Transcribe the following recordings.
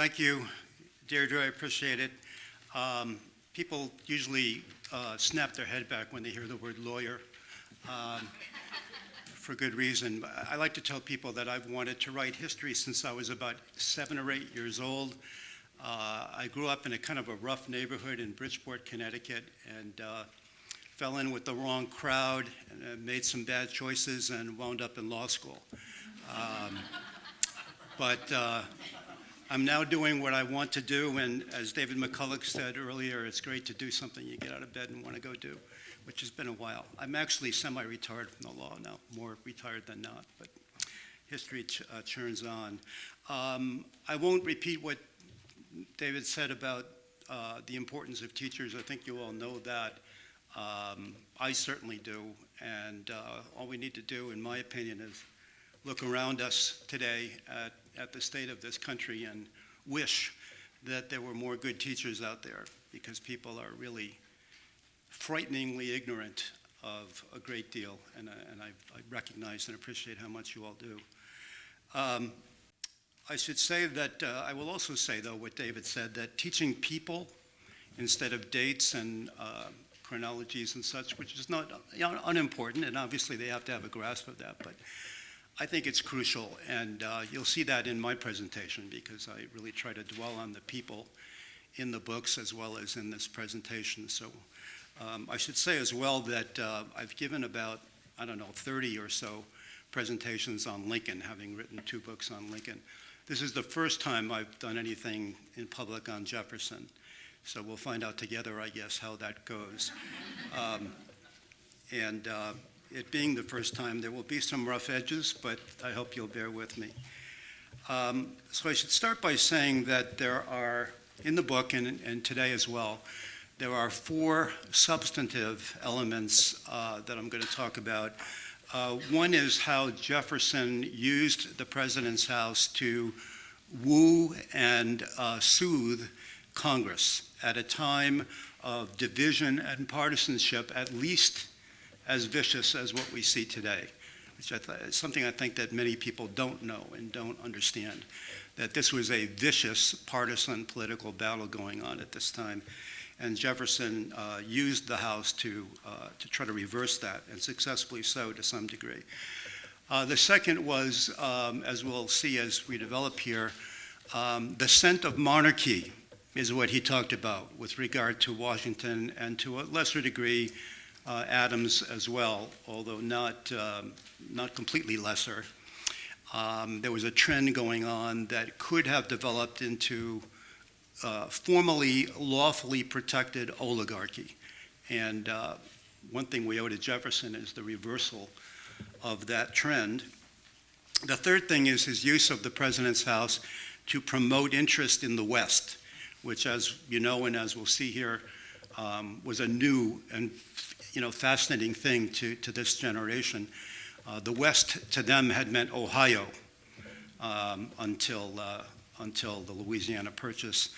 Thank you, Deirdre. I appreciate it. People usually snap their head back when they hear the word lawyer, for good reason. I like to tell people that I've wanted to write history since I was about 7 or 8 years old. I grew up in a kind of a rough neighborhood in Bridgeport, Connecticut, and fell in with the wrong crowd, and made some bad choices, and wound up in law school. But I'm now doing what I want to do, and as David McCulloch said earlier, it's great to do something you get out of bed and want to go do, which has been a while. I'm actually semi-retired from the law now, more retired than not, but history churns on. I won't repeat what David said about the importance of teachers. I think you all know that. I certainly do, and all we need to do, in my opinion, is look around us today at the state of this country and wish that there were more good teachers out there, because people are really frighteningly ignorant of a great deal, and I recognize and appreciate how much you all do. I should say that, I will also say, though, what David said, that teaching people instead of dates and chronologies and such, which is not unimportant, and obviously they have to have a grasp of that, but I think it's crucial, and you'll see that in my presentation, because I really try to dwell on the people in the books as well as in this presentation. So I should say as well that I've given about, 30 or so presentations on Lincoln, having written 2 books on Lincoln. This is the first time I've done anything in public on Jefferson, so we'll find out together, I guess, how that goes. It being the first time, there will be some rough edges, but I hope you'll bear with me. So I should start by saying that there are, in the book and today as well, there are 4 substantive elements that I'm going to talk about. One is how Jefferson used the president's house to woo and soothe Congress at a time of division and partisanship, at least as vicious as what we see today, which is something I think that many people don't know and don't understand, that this was a vicious partisan political battle going on at this time. And Jefferson used the House to try to reverse that, and successfully so to some degree. The second was, as we'll see as we develop here, the scent of monarchy is what he talked about with regard to Washington, and to a lesser degree, Adams as well, although not completely lesser. There was a trend going on that could have developed into formally, lawfully protected oligarchy. And one thing we owe to Jefferson is the reversal of that trend. The third thing is his use of the president's house to promote interest in the West, which, as you know and as we'll see here, was a new and fascinating thing to this generation. The West to them had meant Ohio until the Louisiana Purchase.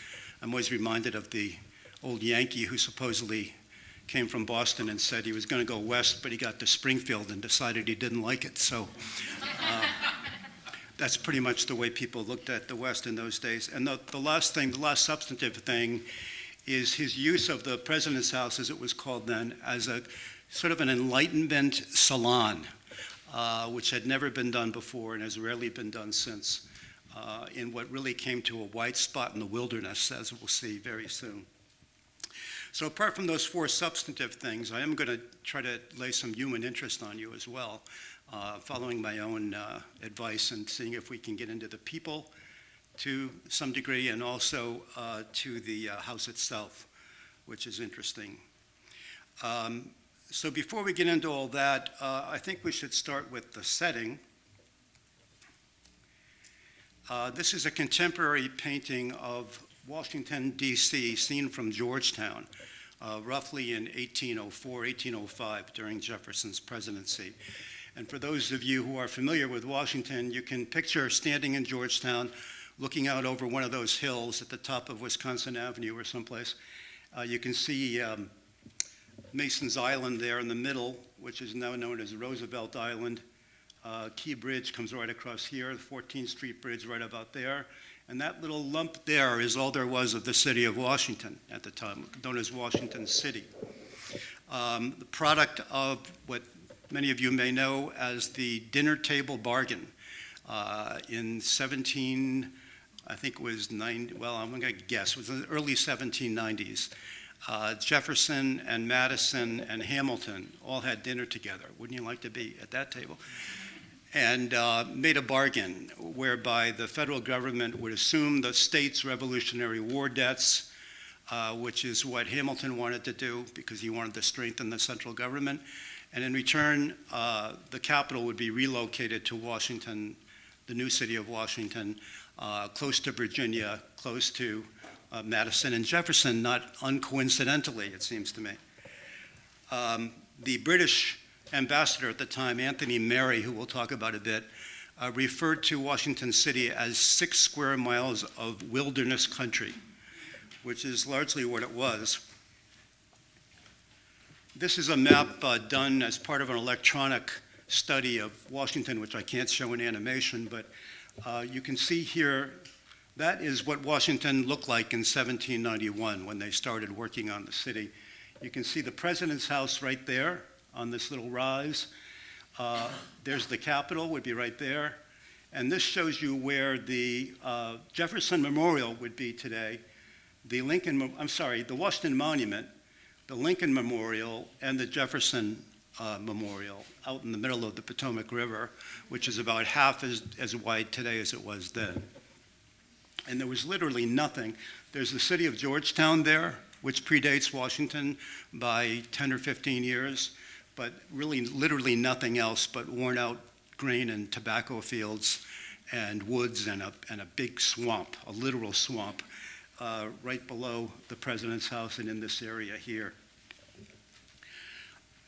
I'm always reminded of the old Yankee who supposedly came from Boston and said he was going to go west, but he got to Springfield and decided he didn't like it. So that's pretty much the way people looked at the West in those days. And the last substantive thing, is his use of the president's house, as it was called then, as a sort of an Enlightenment salon, which had never been done before and has rarely been done since, in what really came to a white spot in the wilderness, as we'll see very soon. So apart from those 4 substantive things, I am going to try to lay some human interest on you as well, following my own advice and seeing if we can get into the people to some degree, and also to the house itself, which is interesting. So before we get into all that, I think we should start with the setting. This is a contemporary painting of Washington, D.C., seen from Georgetown, roughly in 1804, 1805, during Jefferson's presidency. And for those of you who are familiar with Washington, you can picture standing in Georgetown, looking out over one of those hills at the top of Wisconsin Avenue or someplace. You can see Mason's Island there in the middle, which is now known as Roosevelt Island. Key Bridge comes right across here, the 14th Street Bridge right about there. And that little lump there is all there was of the city of Washington at the time, known as Washington City. The product of what many of you may know as the dinner table bargain in I think it was I'm going to guess, it was in the early 1790s. Jefferson and Madison and Hamilton all had dinner together. Wouldn't you like to be at that table? And made a bargain whereby the federal government would assume the state's Revolutionary War debts, which is what Hamilton wanted to do because he wanted to strengthen the central government. And in return, the capital would be relocated to Washington, the new city of Washington, close to Virginia, close to Madison and Jefferson, not uncoincidentally, it seems to me. The British ambassador at the time, Anthony Merry, who we'll talk about a bit, referred to Washington City as 6 square miles of wilderness country, which is largely what it was. This is a map done as part of an electronic study of Washington, which I can't show in animation, but you can see here, that is what Washington looked like in 1791 when they started working on the city. You can see the president's house right there on this little rise. There's the Capitol, would be right there. And this shows you where the Jefferson Memorial would be today. The Washington Monument, the Lincoln Memorial, and the Jefferson Memorial out in the middle of the Potomac River, which is about half as wide today as it was then. And there was literally nothing. There's the city of Georgetown there, which predates Washington by 10 or 15 years, but really literally nothing else but worn out grain and tobacco fields and woods and a big swamp, a literal swamp, right below the president's house and in this area here.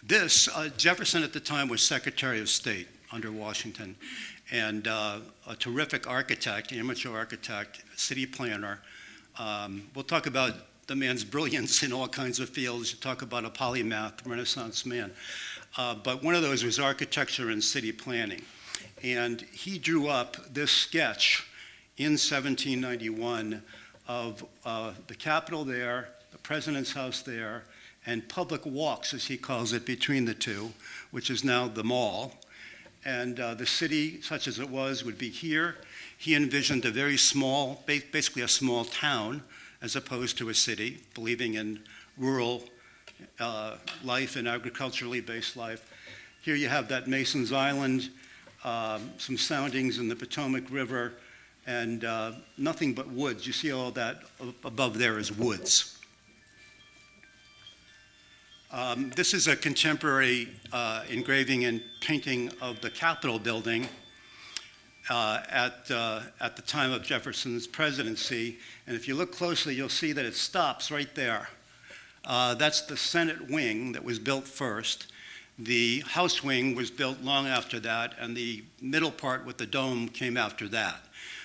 Jefferson at the time was Secretary of State under Washington, and a terrific architect, amateur architect, city planner. We'll talk about the man's brilliance in all kinds of fields. You talk about a polymath, Renaissance man. But one of those was architecture and city planning. And he drew up this sketch in 1791 of the Capitol there, the president's house there, and public walks, as he calls it, between the two, which is now the mall. And the city, such as it was, would be here. He envisioned a very small, basically a small town, as opposed to a city, believing in rural life and agriculturally based life. Here you have that Mason's Island, some soundings in the Potomac River, and nothing but woods. You see all that above there is woods. This is a contemporary engraving and painting of the Capitol building at the time of Jefferson's presidency. And if you look closely, you'll see that it stops right there. That's the Senate wing that was built first. The House wing was built long after that, and the middle part with the dome came after that.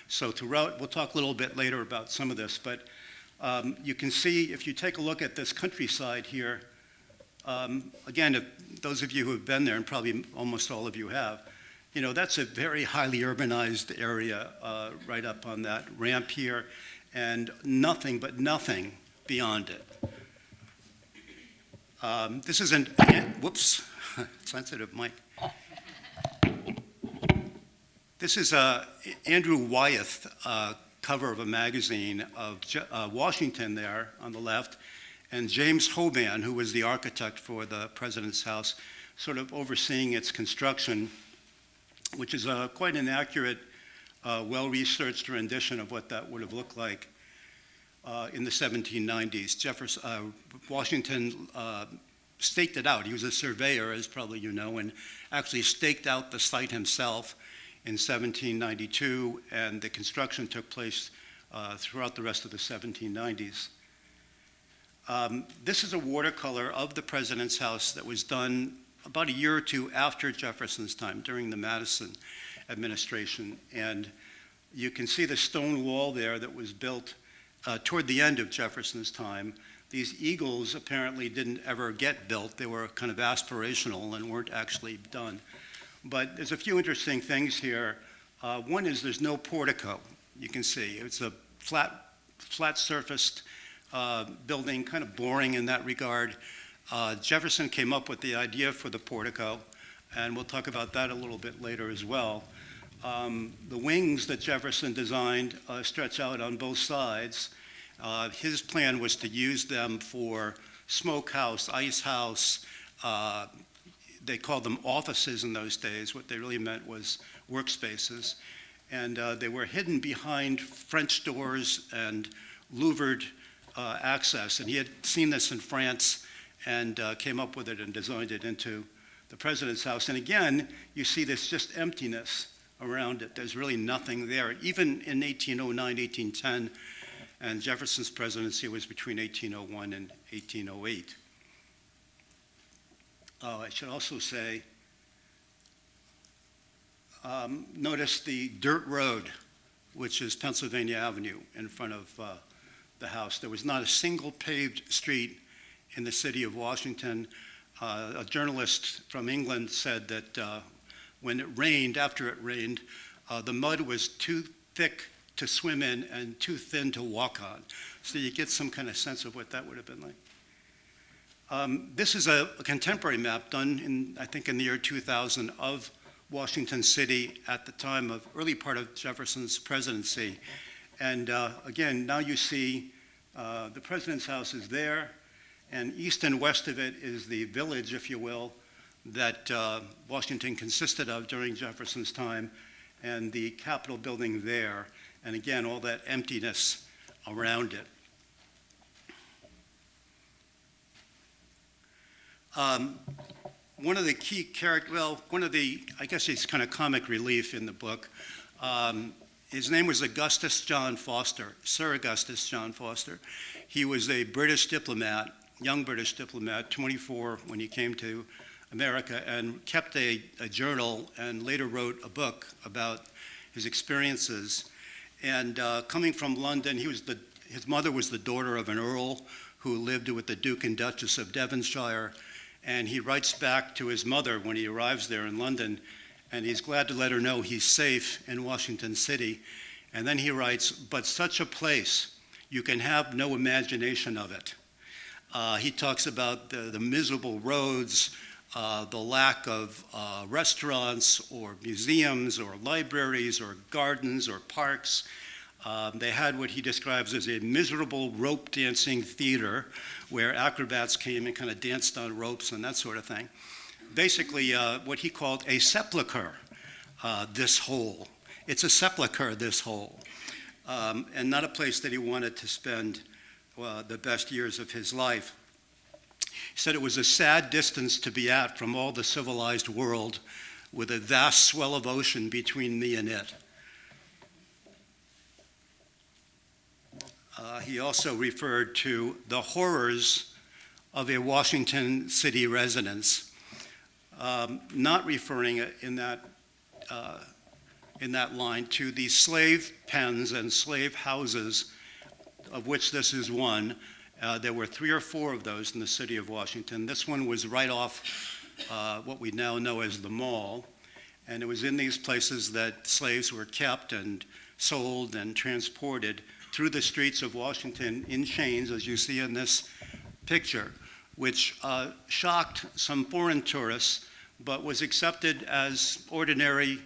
So we'll talk a little bit later about some of this, but you can see, if you take a look at this countryside here, again, if those of you who have been there, and probably almost all of you have, you know, that's a very highly urbanized area right up on that ramp here, and nothing but nothing beyond it. This is whoops, sensitive mic. This is Andrew Wyeth cover of a magazine of Washington there on the left, and James Hoban, who was the architect for the president's house, sort of overseeing its construction, which is quite an accurate, well-researched rendition of what that would have looked like in the 1790s. Washington staked it out. He was a surveyor, as probably you know, and actually staked out the site himself in 1792, and the construction took place throughout the rest of the 1790s. This is a watercolor of the president's house that was done about a year or two after Jefferson's time, during the Madison administration. And you can see the stone wall there that was built toward the end of Jefferson's time. These eagles apparently didn't ever get built. They were kind of aspirational and weren't actually done. But there's a few interesting things here. One is there's no portico, you can see. It's a flat-surfaced building, kind of boring in that regard. Jefferson came up with the idea for the portico, and we'll talk about that a little bit later as well. The wings that Jefferson designed stretch out on both sides. His plan was to use them for smokehouse, ice house. They called them offices in those days. What they really meant was workspaces. And they were hidden behind French doors and louvered access. And he had seen this in France and came up with it and designed it into the president's house. And again, you see this just emptiness around it. There's really nothing there. Even in 1809, 1810, and Jefferson's presidency was between 1801 and 1808. I should also say, notice the dirt road, which is Pennsylvania Avenue in front of the house. There was not a single paved street in the city of Washington. A journalist from England said that when it rained, after it rained, the mud was too thick to swim in and too thin to walk on. So you get some kind of sense of what that would have been like. This is a contemporary map done in, I think, in the year 2000 of Washington City at the time of early part of Jefferson's presidency. And again, now you see the president's house is there, and east and west of it is the village, if you will, that Washington consisted of during Jefferson's time, and the Capitol building there. And again, all that emptiness around it. One of the key characters, well, one of the, I guess it's kind of comic relief in the book. His name was Augustus John Foster, Sir Augustus John Foster. He was a British diplomat, young British diplomat, 24 when he came to America, and kept a journal and later wrote a book about his experiences. And coming from London, his mother was the daughter of an earl who lived with the Duke and Duchess of Devonshire. And he writes back to his mother when he arrives there in London, and he's glad to let her know he's safe in Washington City. And then he writes, "But such a place, you can have no imagination of it." He talks about the miserable roads, the lack of restaurants or museums or libraries or gardens or parks. They had what he describes as a miserable rope dancing theater where acrobats came and kind of danced on ropes and that sort of thing. Basically, what he called a sepulcher, this hole. It's a sepulcher, this hole, and not a place that he wanted to spend the best years of his life. He said it was a sad distance to be at from all the civilized world, with a vast swell of ocean between me and it. He also referred to the horrors of a Washington City residence, not referring in that line to the slave pens and slave houses, of which this is one. There were 3 or 4 of those in the city of Washington. This one was right off what we now know as the Mall, and it was in these places that slaves were kept and sold and transported through the streets of Washington in chains, as you see in this picture, which shocked some foreign tourists, but was accepted as ordinary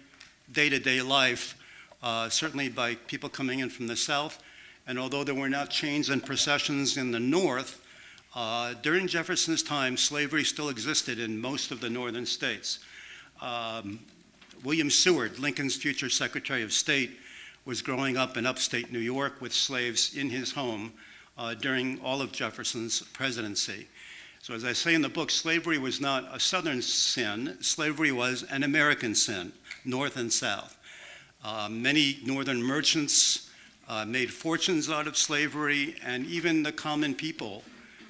day-to-day life, certainly by people coming in from the South. And although there were not chains and processions in the North, during Jefferson's time, slavery still existed in most of the northern states. William Seward, Lincoln's future Secretary of State, was growing up in upstate New York with slaves in his home during all of Jefferson's presidency. So as I say in the book, slavery was not a Southern sin. Slavery was an American sin, North and South. Many Northern merchants made fortunes out of slavery, and even the common people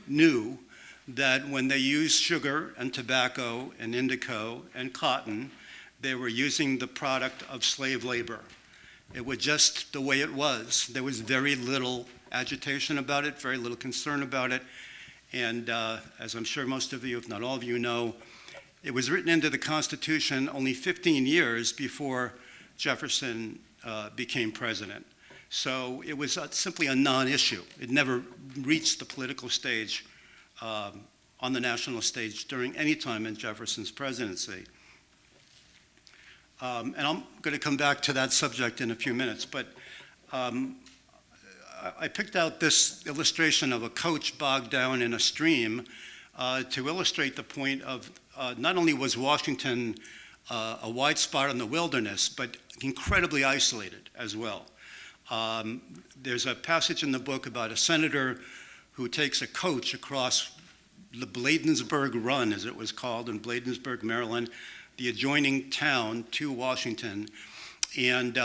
knew that when they used sugar and tobacco and indigo and cotton, they were using the product of slave labor. It was just the way it was. There was very little agitation about it, very little concern about it. And as I'm sure most of you, if not all of you know, It was written into the Constitution only 15 years before Jefferson became president. So it was simply a non-issue. It never reached the political stage on the national stage during any time in Jefferson's presidency. And I'm going to come back to that subject in a few minutes, but I picked out this illustration of a coach bogged down in a stream to illustrate the point of not only was Washington a wide spot in the wilderness, but incredibly isolated as well. There's a passage in the book about a senator who takes a coach across the Bladensburg Run, as it was called, in Bladensburg, Maryland, the adjoining town to Washington. And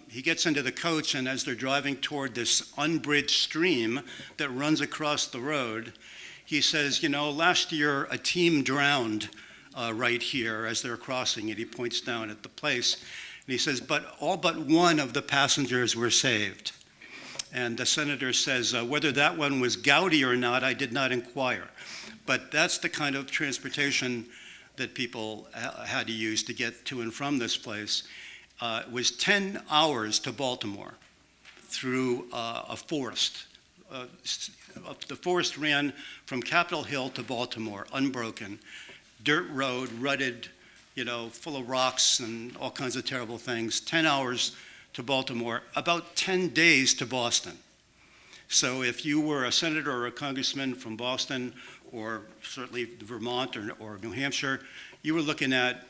he gets into the coach, and as they're driving toward this unbridged stream that runs across the road, he says, last year a team drowned right here as they're crossing it. He points down at the place, and he says, but all but one of the passengers were saved. And the senator says, whether that one was gouty or not, I did not inquire. But that's the kind of transportation that people had to use to get to and from this place. It was 10 hours to Baltimore through a forest. The forest ran from Capitol Hill to Baltimore, unbroken. Dirt road, rutted, full of rocks and all kinds of terrible things. 10 hours to Baltimore, about 10 days to Boston. So if you were a senator or a congressman from Boston, or certainly Vermont or New Hampshire, you were looking at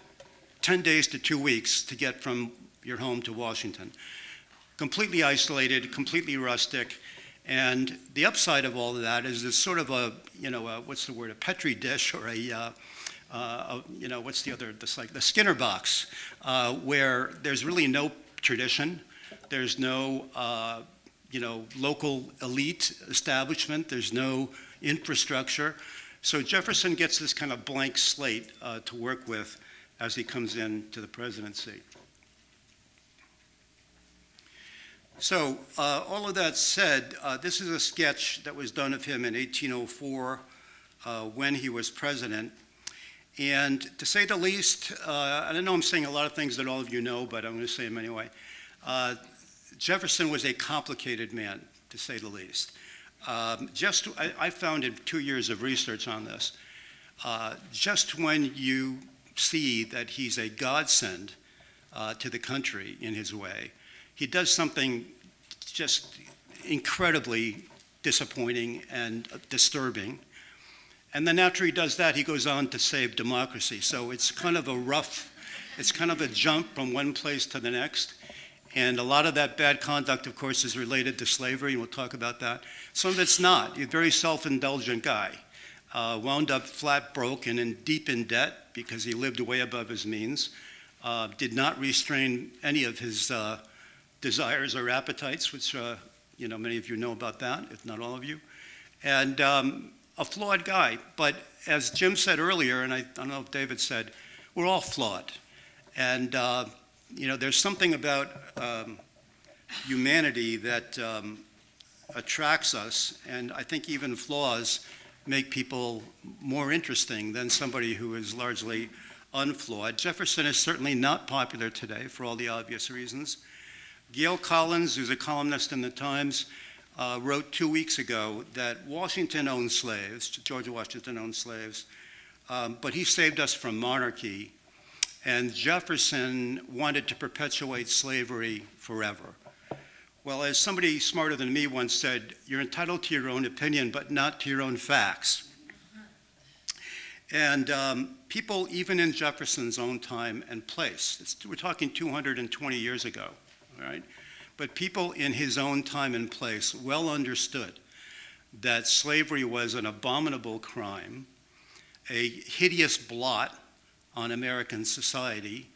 10 days to 2 weeks to get from your home to Washington. Completely isolated, completely rustic, and the upside of all of that is this sort of a Petri dish, or the Skinner box, where there's really no tradition, there's no, local elite establishment, there's no infrastructure. So Jefferson gets this kind of blank slate to work with as he comes into the presidency. So all of that said, this is a sketch that was done of him in 1804 when he was president. And to say the least, I know I'm saying a lot of things that all of you know, but I'm going to say them anyway. Jefferson was a complicated man, to say the least. I found in 2 years of research on this, just when you see that he's a godsend to the country in his way, he does something just incredibly disappointing and disturbing. And then after he does that, he goes on to save democracy. So it's kind of a jump from one place to the next. And a lot of that bad conduct, of course, is related to slavery, and we'll talk about that. Some of it's not. He's a very self-indulgent guy. Wound up flat broke and deep in debt because he lived way above his means. Did not restrain any of his desires or appetites, which many of you know about that, if not all of you. And a flawed guy. But as Jim said earlier, and I don't know if David said, we're all flawed. And there's something about humanity that attracts us, and I think even flaws make people more interesting than somebody who is largely unflawed. Jefferson is certainly not popular today for all the obvious reasons. Gail Collins, who's a columnist in the Times, wrote 2 weeks ago that Washington owned slaves, George Washington owned slaves, but he saved us from monarchy, and Jefferson wanted to perpetuate slavery forever. Well, as somebody smarter than me once said, you're entitled to your own opinion, but not to your own facts. And people, even in Jefferson's own time and place, we're talking 220 years ago, right? But people in his own time and place well understood that slavery was an abominable crime, a hideous blot on American society,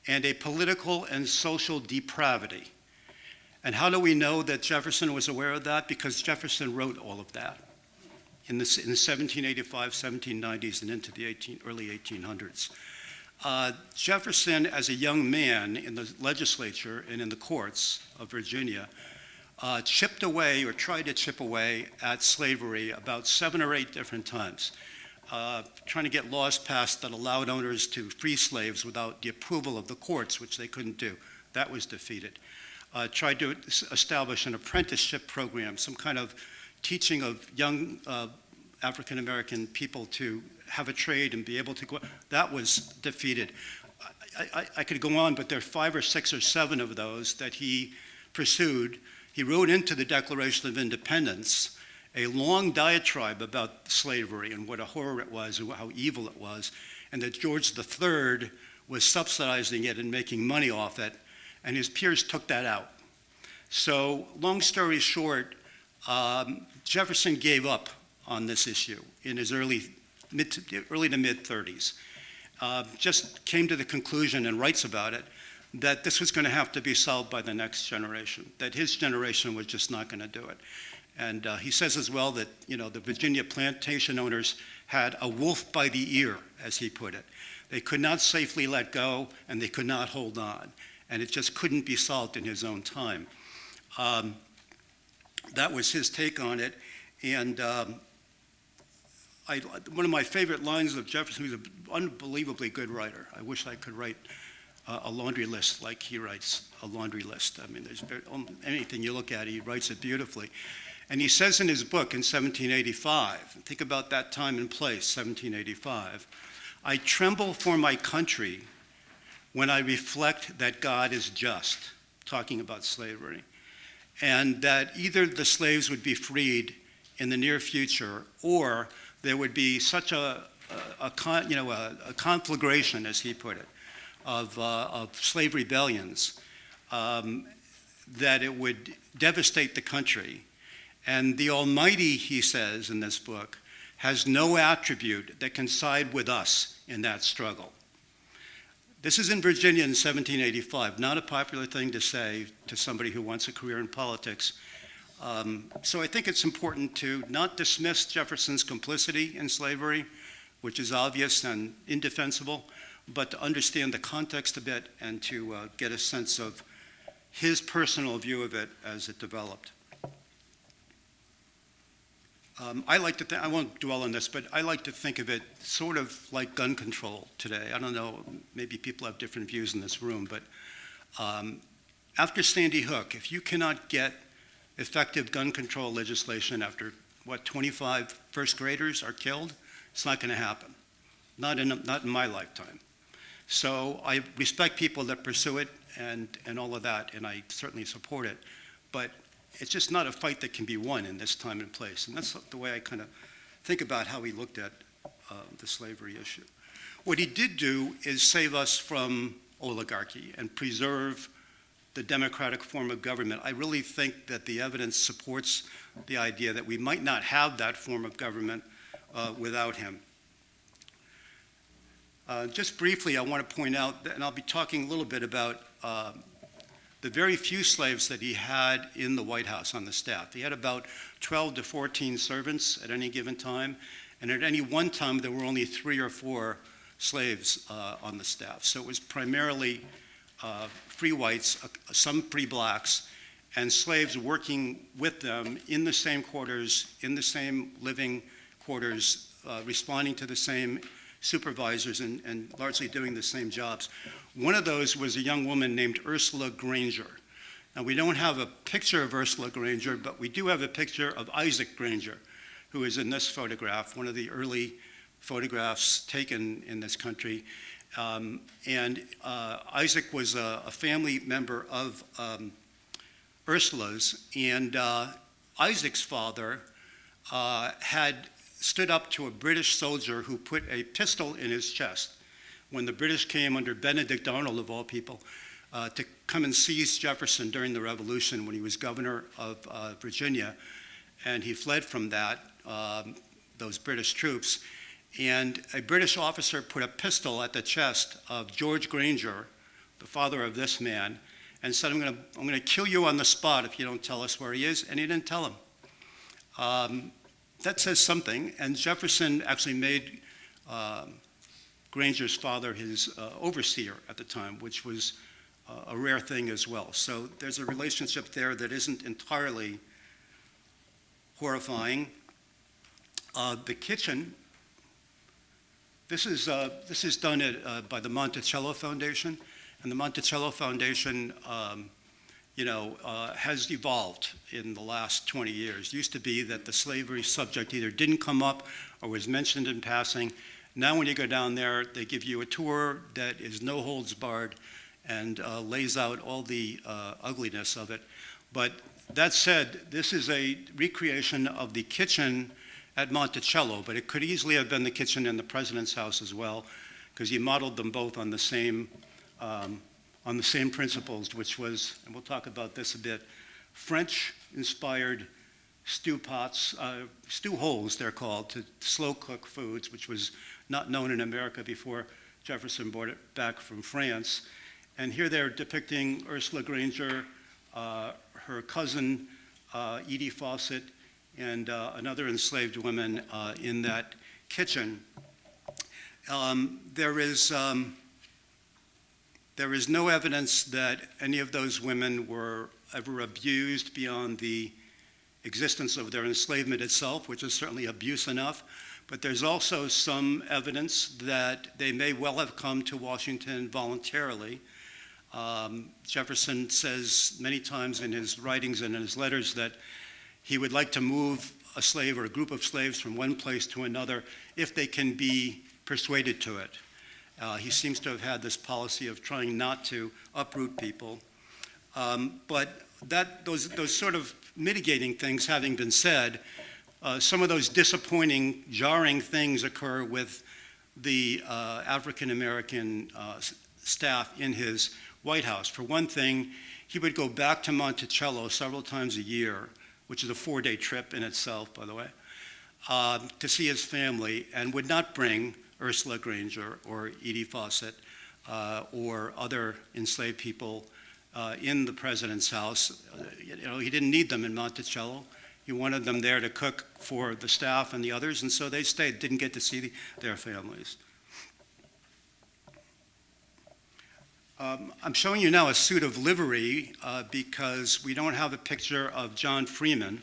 and a political and social depravity. And how do we know that Jefferson was aware of that? Because Jefferson wrote all of that in the 1785, 1790s, and into the early 1800s. Jefferson, as a young man in the legislature and in the courts of Virginia, chipped away or tried to chip away at slavery about 7 or 8 different times. trying to get laws passed that allowed owners to free slaves without the approval of the courts, which they couldn't do. That was defeated. Tried to establish an apprenticeship program, some kind of teaching of young African-American people to have a trade and be able to go. That was defeated. I could go on, but there are 5 or 6 or 7 of those that he pursued. He wrote into the Declaration of Independence a long diatribe about slavery and what a horror it was and how evil it was, and that George III was subsidizing it and making money off it, and his peers took that out. So, long story short, Jefferson gave up on this issue in his early to mid-30s. Just came to the conclusion and writes about it that this was going to have to be solved by the next generation, that his generation was just not going to do it. And he says as well that, the Virginia plantation owners had a wolf by the ear, as he put it. They could not safely let go, and they could not hold on. And it just couldn't be solved in his own time. That was his take on it. And one of my favorite lines of Jefferson, he's an unbelievably good writer. I wish I could write a laundry list like he writes a laundry list. I mean, there's anything you look at, he writes it beautifully. And he says in his book in 1785, think about that time and place, 1785, "I tremble for my country when I reflect that God is just," talking about slavery, "and that either the slaves would be freed in the near future, or there would be such a conflagration, as he put it, of slave rebellions that it would devastate the country. And the Almighty," he says in this book, "has no attribute that can side with us in that struggle." This is in Virginia in 1785, not a popular thing to say to somebody who wants a career in politics. So I think it's important to not dismiss Jefferson's complicity in slavery, which is obvious and indefensible, but to understand the context a bit and to get a sense of his personal view of it as it developed. I like to think, I won't dwell on this, but I like to think of it sort of like gun control today. I don't know, maybe people have different views in this room, but after Sandy Hook, if you cannot get effective gun control legislation after, 25 first graders are killed, it's not going to happen. Not in my lifetime. So I respect people that pursue it and all of that, and I certainly support it. But it's just not a fight that can be won in this time and place. And that's the way I kind of think about how he looked at the slavery issue. What he did do is save us from oligarchy and preserve the democratic form of government. I really think that the evidence supports the idea that we might not have that form of government without him. Just briefly, I want to point out, and I'll be talking a little bit about the very few slaves that he had in the White House on the staff. He had about 12 to 14 servants at any given time, and at any one time there were only 3 or 4 slaves on the staff. So it was primarily free whites, some free blacks, and slaves working with them in the same quarters, in the same living quarters, responding to the same supervisors and largely doing the same jobs. One of those was a young woman named Ursula Granger. Now, we don't have a picture of Ursula Granger, but we do have a picture of Isaac Granger, who is in this photograph, one of the early photographs taken in this country. Isaac was a family member of Ursula's, and Isaac's father had stood up to a British soldier who put a pistol in his chest when the British came under Benedict Arnold, of all people, to come and seize Jefferson during the Revolution when he was governor of Virginia. And he fled from that, those British troops. And a British officer put a pistol at the chest of George Granger, the father of this man, and said, I'm going to kill you on the spot if you don't tell us where he is. And he didn't tell him. That says something. And Jefferson actually made Granger's father his overseer at the time, which was a rare thing as well. So there's a relationship there that isn't entirely horrifying. The kitchen This is done by the Monticello Foundation, and the Monticello Foundation, has evolved in the last 20 years. It used to be that the slavery subject either didn't come up or was mentioned in passing. Now when you go down there, they give you a tour that is no holds barred and lays out all the ugliness of it. But that said, this is a recreation of the kitchen at Monticello, but it could easily have been the kitchen in the president's house as well, because he modeled them both on the same principles, which was, and we'll talk about this a bit, French-inspired stew pots, stew holes they're called, to slow cook foods, which was not known in America before Jefferson brought it back from France. And here they're depicting Ursula Granger, her cousin Edie Fawcett, and another enslaved woman in that kitchen. There is no evidence that any of those women were ever abused beyond the existence of their enslavement itself, which is certainly abuse enough. But there's also some evidence that they may well have come to Washington voluntarily. Jefferson says many times in his writings and in his letters that he would like to move a slave or a group of slaves from one place to another if they can be persuaded to it. He seems to have had this policy of trying not to uproot people. But those sort of mitigating things having been said, some of those disappointing, jarring things occur with the African-American staff in his White House. For one thing, he would go back to Monticello several times a year, which is a 4-day trip in itself, by the way, to see his family, and would not bring Ursula Granger or Edie Fawcett or other enslaved people in the president's house. He didn't need them in Monticello. He wanted them there to cook for the staff and the others, and so they stayed, didn't get to see their families. I'm showing you now a suit of livery because we don't have a picture of John Freeman,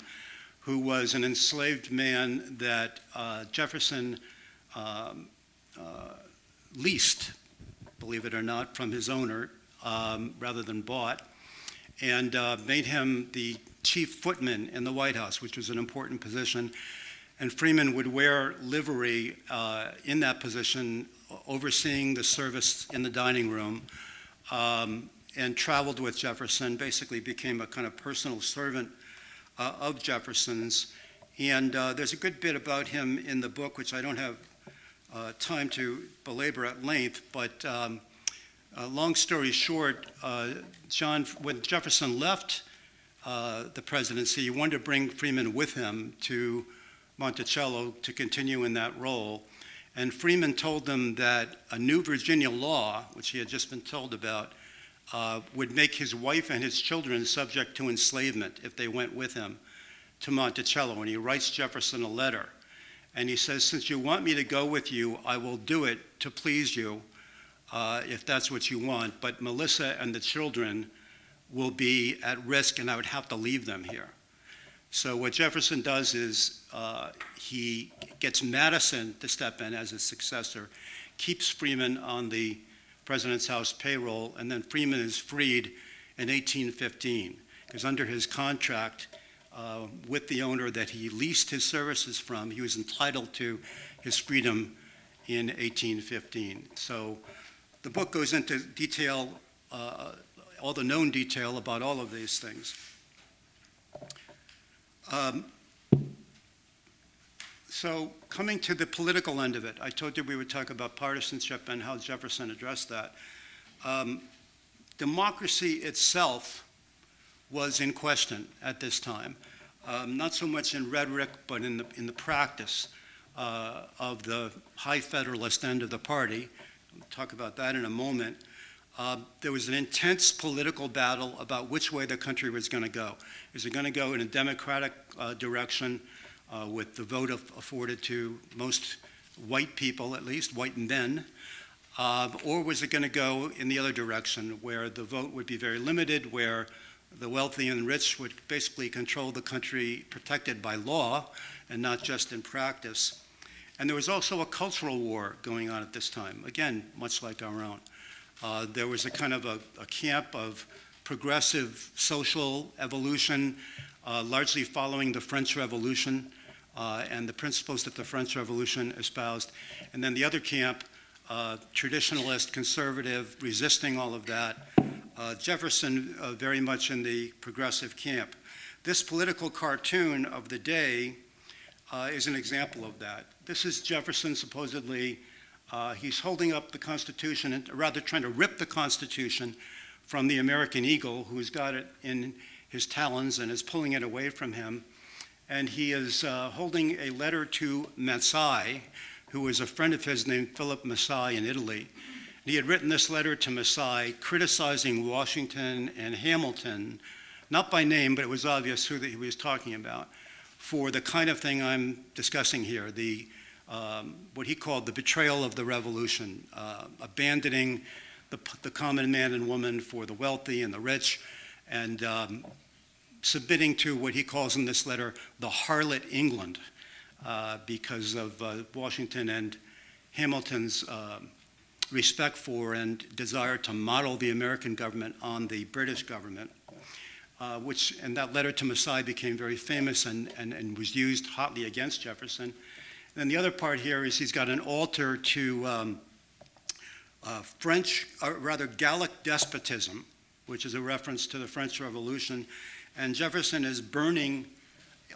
who was an enslaved man that Jefferson leased, believe it or not, from his owner rather than bought, and made him the chief footman in the White House, which was an important position. And Freeman would wear livery in that position, overseeing the service in the dining room, and traveled with Jefferson, basically became a kind of personal servant of Jefferson's. And there's a good bit about him in the book, which I don't have time to belabor at length, but long story short, when Jefferson left the presidency, he wanted to bring Freeman with him to Monticello to continue in that role. And Freeman told them that a new Virginia law, which he had just been told about, would make his wife and his children subject to enslavement if they went with him to Monticello. And he writes Jefferson a letter. And he says, since you want me to go with you, I will do it to please you, if that's what you want. But Melissa and the children will be at risk, and I would have to leave them here. So what Jefferson does is he gets Madison to step in as his successor, keeps Freeman on the president's house payroll, and then Freeman is freed in 1815, because under his contract with the owner that he leased his services from, he was entitled to his freedom in 1815. So the book goes into detail, all the known detail about all of these things. So coming to the political end of it, I told you we would talk about partisanship and how Jefferson addressed that. Democracy itself was in question at this time, not so much in rhetoric, but in the practice of the high Federalist end of the party. We'll talk about that in a moment. There was an intense political battle about which way the country was going to go. Is it going to go in a democratic direction with the vote afforded to most white people, at least white men, or was it going to go in the other direction where the vote would be very limited, where the wealthy and rich would basically control the country protected by law and not just in practice? And there was also a cultural war going on at this time, again, much like our own. There was a kind of a camp of progressive social evolution, largely following the French Revolution and the principles that the French Revolution espoused. And then the other camp, traditionalist, conservative, resisting all of that. Jefferson very much in the progressive camp. This political cartoon of the day is an example of that. This is Jefferson supposedly, he's holding up the Constitution, and rather trying to rip the Constitution from the American eagle, who's got it in his talons and is pulling it away from him. And he is holding a letter to Massai, who was a friend of his named Philip Massai in Italy. He had written this letter to Massai criticizing Washington and Hamilton, not by name, but it was obvious who that he was talking about, for the kind of thing I'm discussing here, the what he called the betrayal of the revolution, abandoning the common man and woman for the wealthy and the rich, and submitting to what he calls in this letter the harlot England, because of Washington and Hamilton's respect for and desire to model the American government on the British government, and that letter to Massai became very famous and was used hotly against Jefferson. And then the other part here is he's got an altar to French, or rather Gallic despotism, which is a reference to the French Revolution. And Jefferson is burning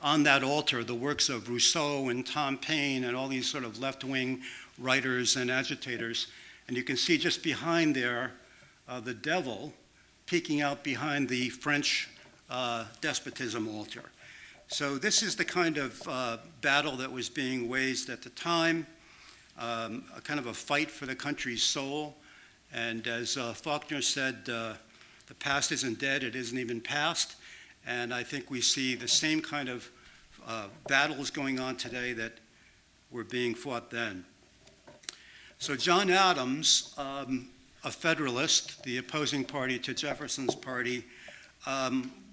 on that altar the works of Rousseau and Tom Paine and all these sort of left-wing writers and agitators. And you can see just behind there the devil peeking out behind the French despotism altar. So this is the kind of battle that was being waged at the time, a kind of a fight for the country's soul. And as Faulkner said, the past isn't dead, it isn't even past. And I think we see the same kind of battles going on today that were being fought then. So John Adams, a Federalist, the opposing party to Jefferson's party,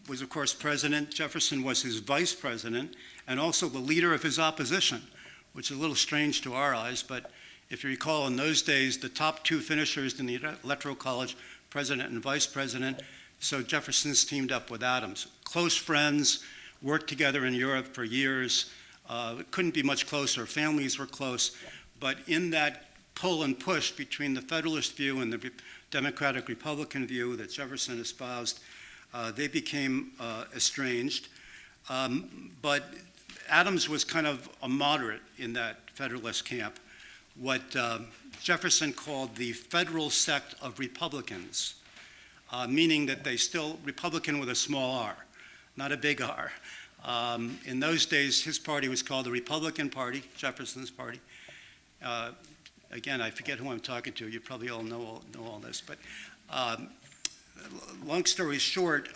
was of course president. Jefferson was his vice president and also the leader of his opposition, which is a little strange to our eyes, but if you recall, in those days, the top two finishers in the Electoral College, president and vice president, so Jefferson's teamed up with Adams. Close friends, worked together in Europe for years. It couldn't be much closer. Families were close. But in that pull and push between the Federalist view and the Democratic Republican view that Jefferson espoused, they became estranged. But Adams was kind of a moderate in that Federalist camp, what Jefferson called the federal sect of Republicans, meaning that they still, Republican with a small r, not a big R. In those days, his party was called the Republican Party, Jefferson's party. Again, I forget who I'm talking to. You probably all know all this. But long story short,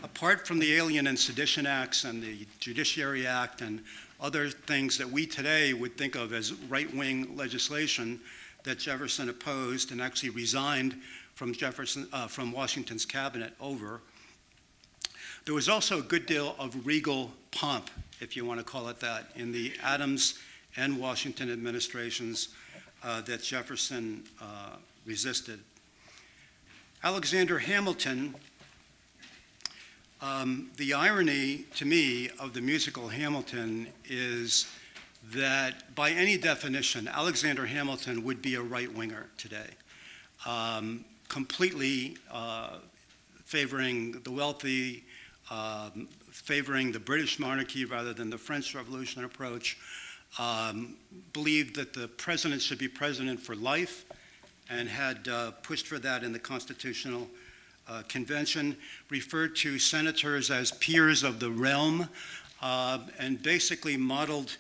apart from the Alien and Sedition Acts and the Judiciary Act and other things that we today would think of as right-wing legislation that Jefferson opposed and actually resigned from Washington's cabinet over, there was also a good deal of regal pomp, if you want to call it that, in the Adams and Washington administrations that Jefferson resisted. Alexander Hamilton, the irony to me of the musical Hamilton is that by any definition, Alexander Hamilton would be a right-winger today, completely favoring the wealthy, favoring the British monarchy rather than the French Revolution approach, believed that the president should be president for life and had pushed for that in the Constitutional Convention, referred to senators as peers of the realm, and basically modeled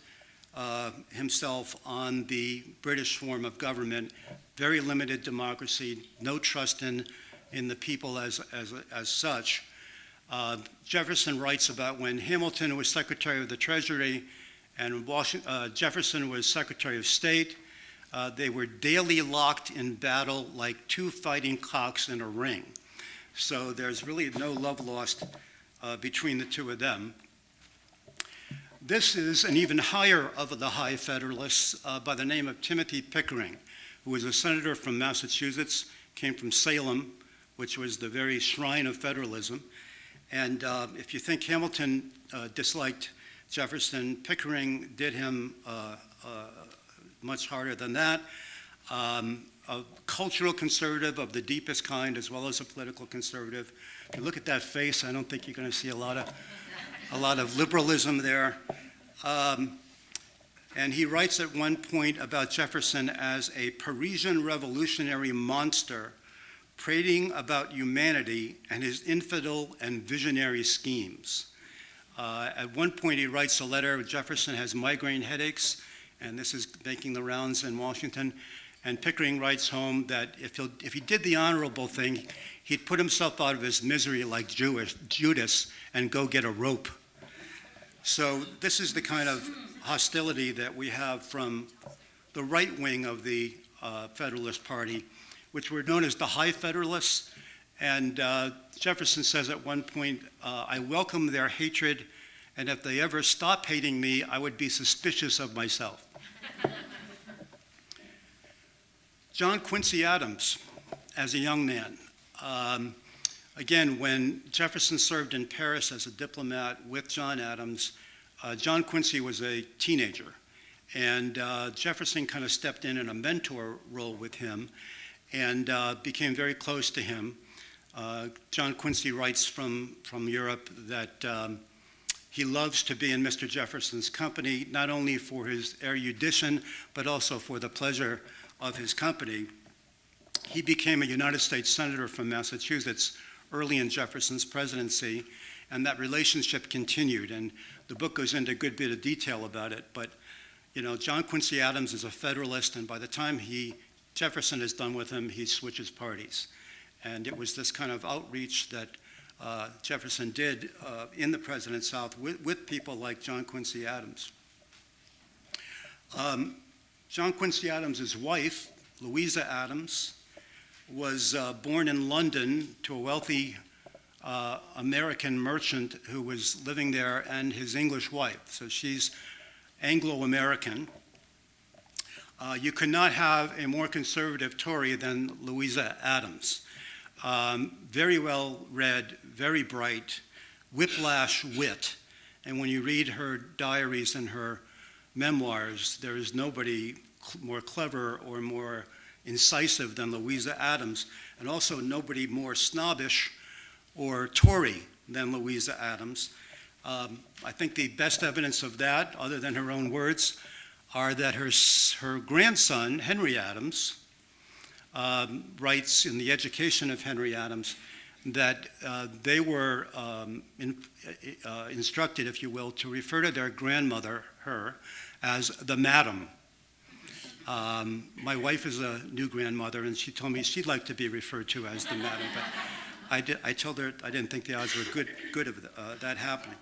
himself on the British form of government, very limited democracy, no trust in the people as such. Jefferson writes about when Hamilton was Secretary of the Treasury and Jefferson was Secretary of State, they were daily locked in battle like two fighting cocks in a ring. So there's really no love lost between the two of them. This is an even higher of the high Federalists by the name of Timothy Pickering, who was a senator from Massachusetts, came from Salem, which was the very shrine of federalism. And if you think Hamilton disliked Jefferson, Pickering did him much harder than that. A cultural conservative of the deepest kind, as well as a political conservative. If you look at that face, I don't think you're going to see a lot of liberalism there. And he writes at one point about Jefferson as a Parisian revolutionary monster prating about humanity and his infidel and visionary schemes. At one point he writes a letter, Jefferson has migraine headaches, and this is making the rounds in Washington, and Pickering writes home that if he did the honorable thing, he'd put himself out of his misery like Judas and go get a rope. So this is the kind of hostility that we have from the right wing of the Federalist Party, which were known as the High Federalists. And Jefferson says at one point, I welcome their hatred, and if they ever stop hating me, I would be suspicious of myself. John Quincy Adams, as a young man. Again, when Jefferson served in Paris as a diplomat with John Adams, John Quincy was a teenager. And Jefferson kind of stepped in a mentor role with him and became very close to him. John Quincy writes from Europe that he loves to be in Mr. Jefferson's company, not only for his erudition, but also for the pleasure of his company. He became a United States Senator from Massachusetts early in Jefferson's presidency, and that relationship continued. And the book goes into a good bit of detail about it. But, John Quincy Adams is a Federalist, and by the time Jefferson is done with him, he switches parties. And it was this kind of outreach that Jefferson did in the President's South with people like John Quincy Adams. John Quincy Adams' wife, Louisa Adams, was born in London to a wealthy American merchant who was living there, and his English wife. So she's Anglo-American. You could not have a more conservative Tory than Louisa Adams. Very well read, very bright, whiplash wit. And when you read her diaries and her memoirs, there is nobody more clever or more incisive than Louisa Adams, and also nobody more snobbish or Tory than Louisa Adams. I think the best evidence of that, other than her own words, are that her grandson, Henry Adams, writes in The Education of Henry Adams that they were instructed, if you will, to refer to their grandmother, her, as the madam. My wife is a new grandmother, and she told me she'd like to be referred to as the madam, but I told her I didn't think the odds were good of that happening.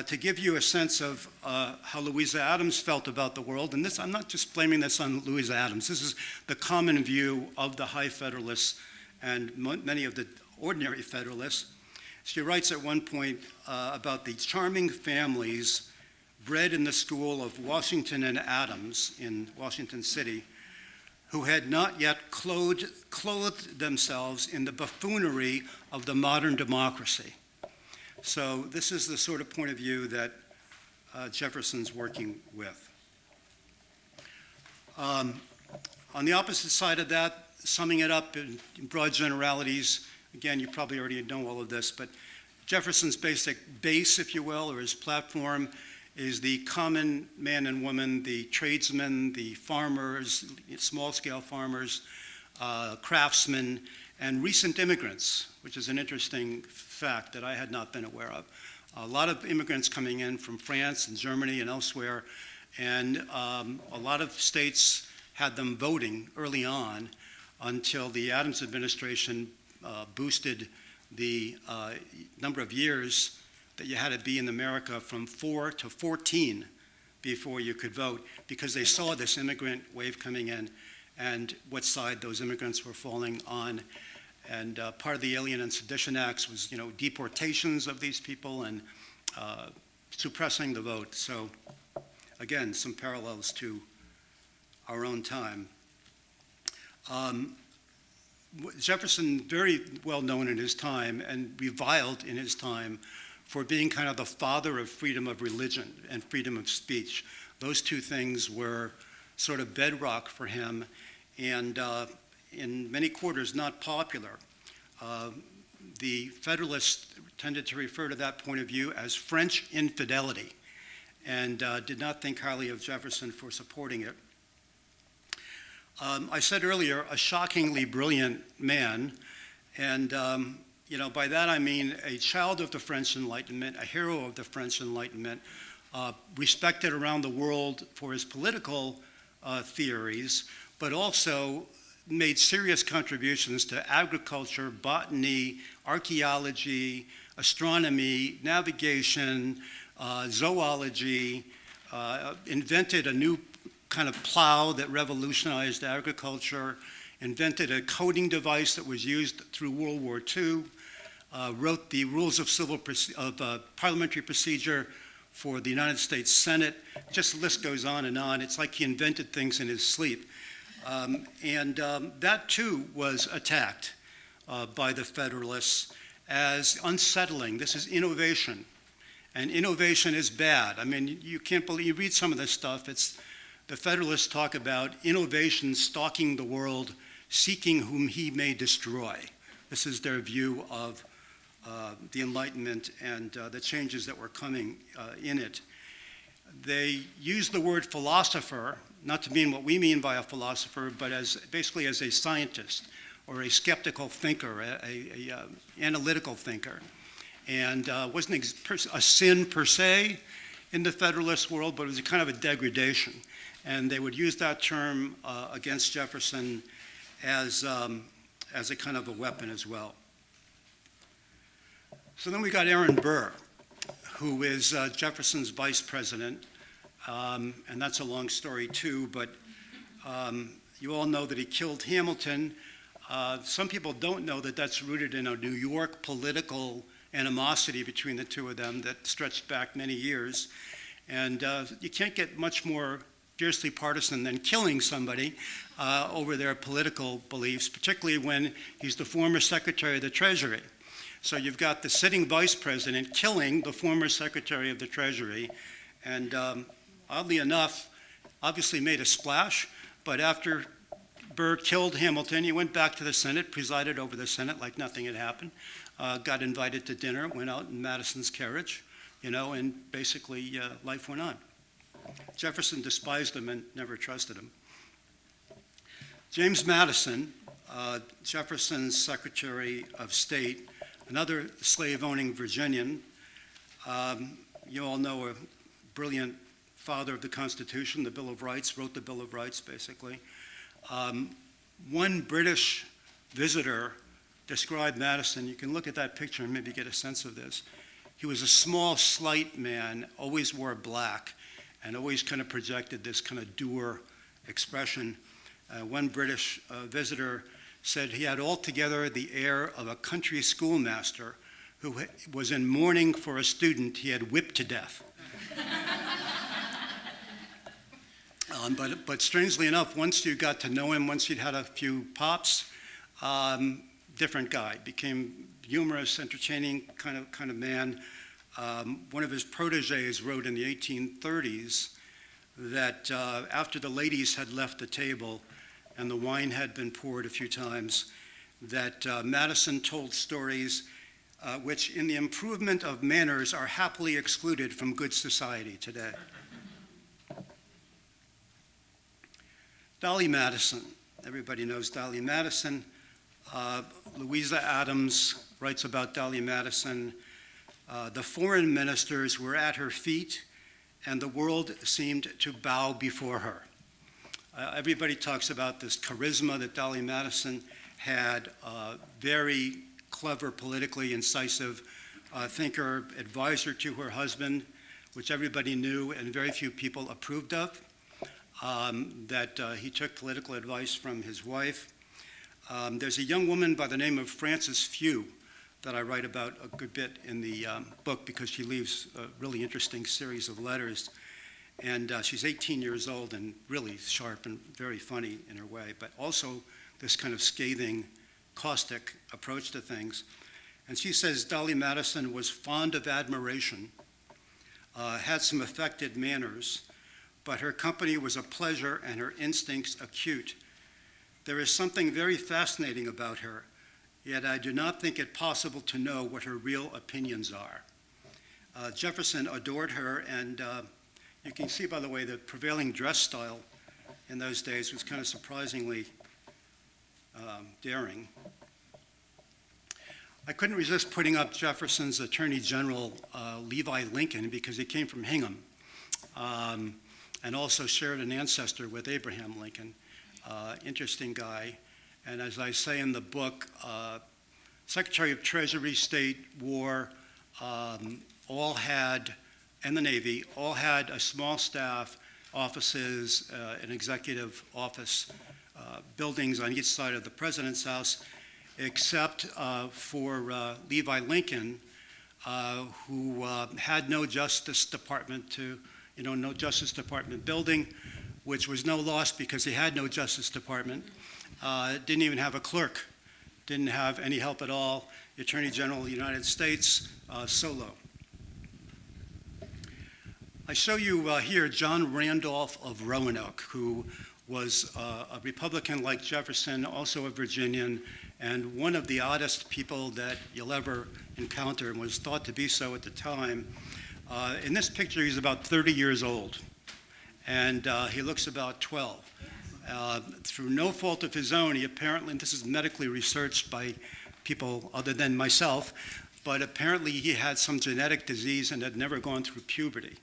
To give you a sense of how Louisa Adams felt about the world, and this, I'm not just blaming this on Louisa Adams, this is the common view of the High Federalists and many of the ordinary Federalists. She writes at one point about the charming families bred in the school of Washington and Adams in Washington City, who had not yet clothed themselves in the buffoonery of the modern democracy. So this is the sort of point of view that Jefferson's working with. On the opposite side of that, summing it up in broad generalities, again, you probably already know all of this, but Jefferson's basic base, if you will, or his platform, is the common man and woman, the tradesmen, the farmers, small-scale farmers, craftsmen, and recent immigrants, which is an interesting fact that I had not been aware of. A lot of immigrants coming in from France and Germany and elsewhere, and a lot of states had them voting early on until the Adams administration boosted the number of years that you had to be in America from 4 to 14 before you could vote, because they saw this immigrant wave coming in and what side those immigrants were falling on. And part of the Alien and Sedition Acts was, deportations of these people and suppressing the vote. So again, some parallels to our own time. Jefferson, very well known in his time and reviled in his time for being kind of the father of freedom of religion and freedom of speech. Those two things were sort of bedrock for him, and in many quarters not popular. The Federalists tended to refer to that point of view as French infidelity, and did not think highly of Jefferson for supporting it. I said earlier, a shockingly brilliant man, and by that I mean a child of the French Enlightenment, a hero of the French Enlightenment, respected around the world for his political theories, but also made serious contributions to agriculture, botany, archaeology, astronomy, navigation, zoology, invented a new kind of plow that revolutionized agriculture, invented a coding device that was used through World War II, wrote the rules of parliamentary procedure for the United States Senate. Just the list goes on and on. It's like he invented things in his sleep. That too was attacked by the Federalists as unsettling. This is innovation, and innovation is bad. I mean, you can't believe, you read some of this stuff, the Federalists talk about innovation stalking the world, seeking whom he may destroy. This is their view of the Enlightenment and the changes that were coming in it. They use the word philosopher, not to mean what we mean by a philosopher, but basically as a scientist or a skeptical thinker, a analytical thinker. And wasn't a sin per se in the Federalist world, but it was a kind of a degradation. And they would use that term against Jefferson as a kind of a weapon as well. So then we got Aaron Burr, who is Jefferson's vice president, and that's a long story too, but you all know that he killed Hamilton. Some people don't know that that's rooted in a New York political animosity between the two of them that stretched back many years. And you can't get much more fiercely partisan than killing somebody over their political beliefs, particularly when he's the former Secretary of the Treasury. So you've got the sitting vice president killing the former Secretary of the Treasury, and oddly enough, obviously made a splash, but after Burr killed Hamilton, he went back to the Senate, presided over the Senate like nothing had happened, got invited to dinner, went out in Madison's carriage, and basically life went on. Jefferson despised him and never trusted him. James Madison, Jefferson's Secretary of State, another slave-owning Virginian. You all know a brilliant father of the Constitution, the Bill of Rights, wrote the Bill of Rights, basically. One British visitor described Madison. You can look at that picture and maybe get a sense of this. He was a small, slight man, always wore black, and always kind of projected this kind of dour expression. One British visitor said he had altogether the air of a country schoolmaster who was in mourning for a student he had whipped to death. But strangely enough, once you got to know him, once you'd had a few pops, different guy. Became humorous, entertaining kind of man. One of his proteges wrote in the 1830s that after the ladies had left the table and the wine had been poured a few times, that Madison told stories which in the improvement of manners are happily excluded from good society today. Dolly Madison, everybody knows Dolly Madison. Louisa Adams writes about Dolly Madison. The foreign ministers were at her feet, and the world seemed to bow before her. Everybody talks about this charisma that Dolly Madison had, very clever, politically incisive thinker, advisor to her husband, which everybody knew and very few people approved of, that he took political advice from his wife. There's a young woman by the name of Frances Few, that I write about a good bit in the book because she leaves a really interesting series of letters. And she's 18 years old and really sharp and very funny in her way, but also this kind of scathing, caustic approach to things. And she says Dolly Madison was fond of admiration, had some affected manners, but her company was a pleasure and her instincts acute. There is something very fascinating about her, yet I do not think it possible to know what her real opinions are. Jefferson adored her, and you can see, by the way, the prevailing dress style in those days was kind of surprisingly daring. I couldn't resist putting up Jefferson's Attorney General, Levi Lincoln, because he came from Hingham and also shared an ancestor with Abraham Lincoln. Interesting guy. And as I say in the book, Secretary of Treasury, State, War, all had, and the Navy, all had a small staff, offices, an executive office, buildings on each side of the president's house, except for Levi Lincoln, who had no Justice Department no Justice Department building, which was no loss because he had no Justice Department. Didn't even have a clerk, didn't have any help at all. The Attorney General of the United States, solo. I show you here John Randolph of Roanoke, who was a Republican like Jefferson, also a Virginian, and one of the oddest people that you'll ever encounter, and was thought to be so at the time. In this picture, he's about 30 years old, and he looks about 12. Through no fault of his own, he apparently, and this is medically researched by people other than myself, but apparently he had some genetic disease and had never gone through puberty.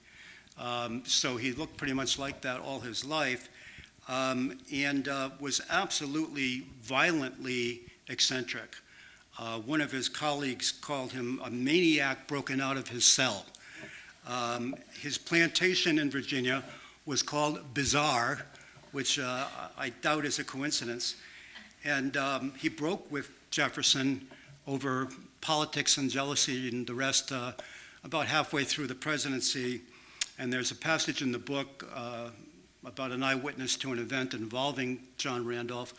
So he looked pretty much like that all his life, and was absolutely violently eccentric. One of his colleagues called him a maniac broken out of his cell. His plantation in Virginia was called Bizarre, which I doubt is a coincidence. And he broke with Jefferson over politics and jealousy and the rest about halfway through the presidency. And there's a passage in the book about an eyewitness to an event involving John Randolph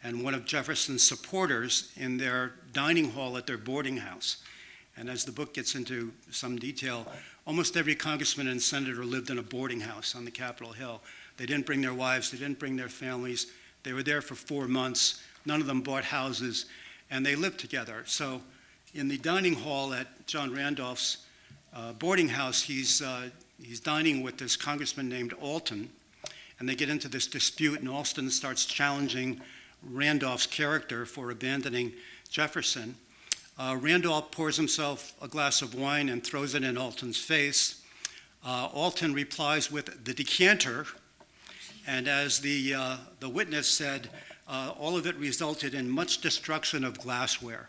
and one of Jefferson's supporters in their dining hall at their boarding house. And as the book gets into some detail, almost every congressman and senator lived in a boarding house on the Capitol Hill. They didn't bring their wives, they didn't bring their families. They were there for 4 months. None of them bought houses, and they lived together. So in the dining hall at John Randolph's boarding house, he's dining with this congressman named Alton, and they get into this dispute, and Alton starts challenging Randolph's character for abandoning Jefferson. Randolph pours himself a glass of wine and throws it in Alton's face. Alton replies with the decanter, and as the witness said, all of it resulted in much destruction of glassware.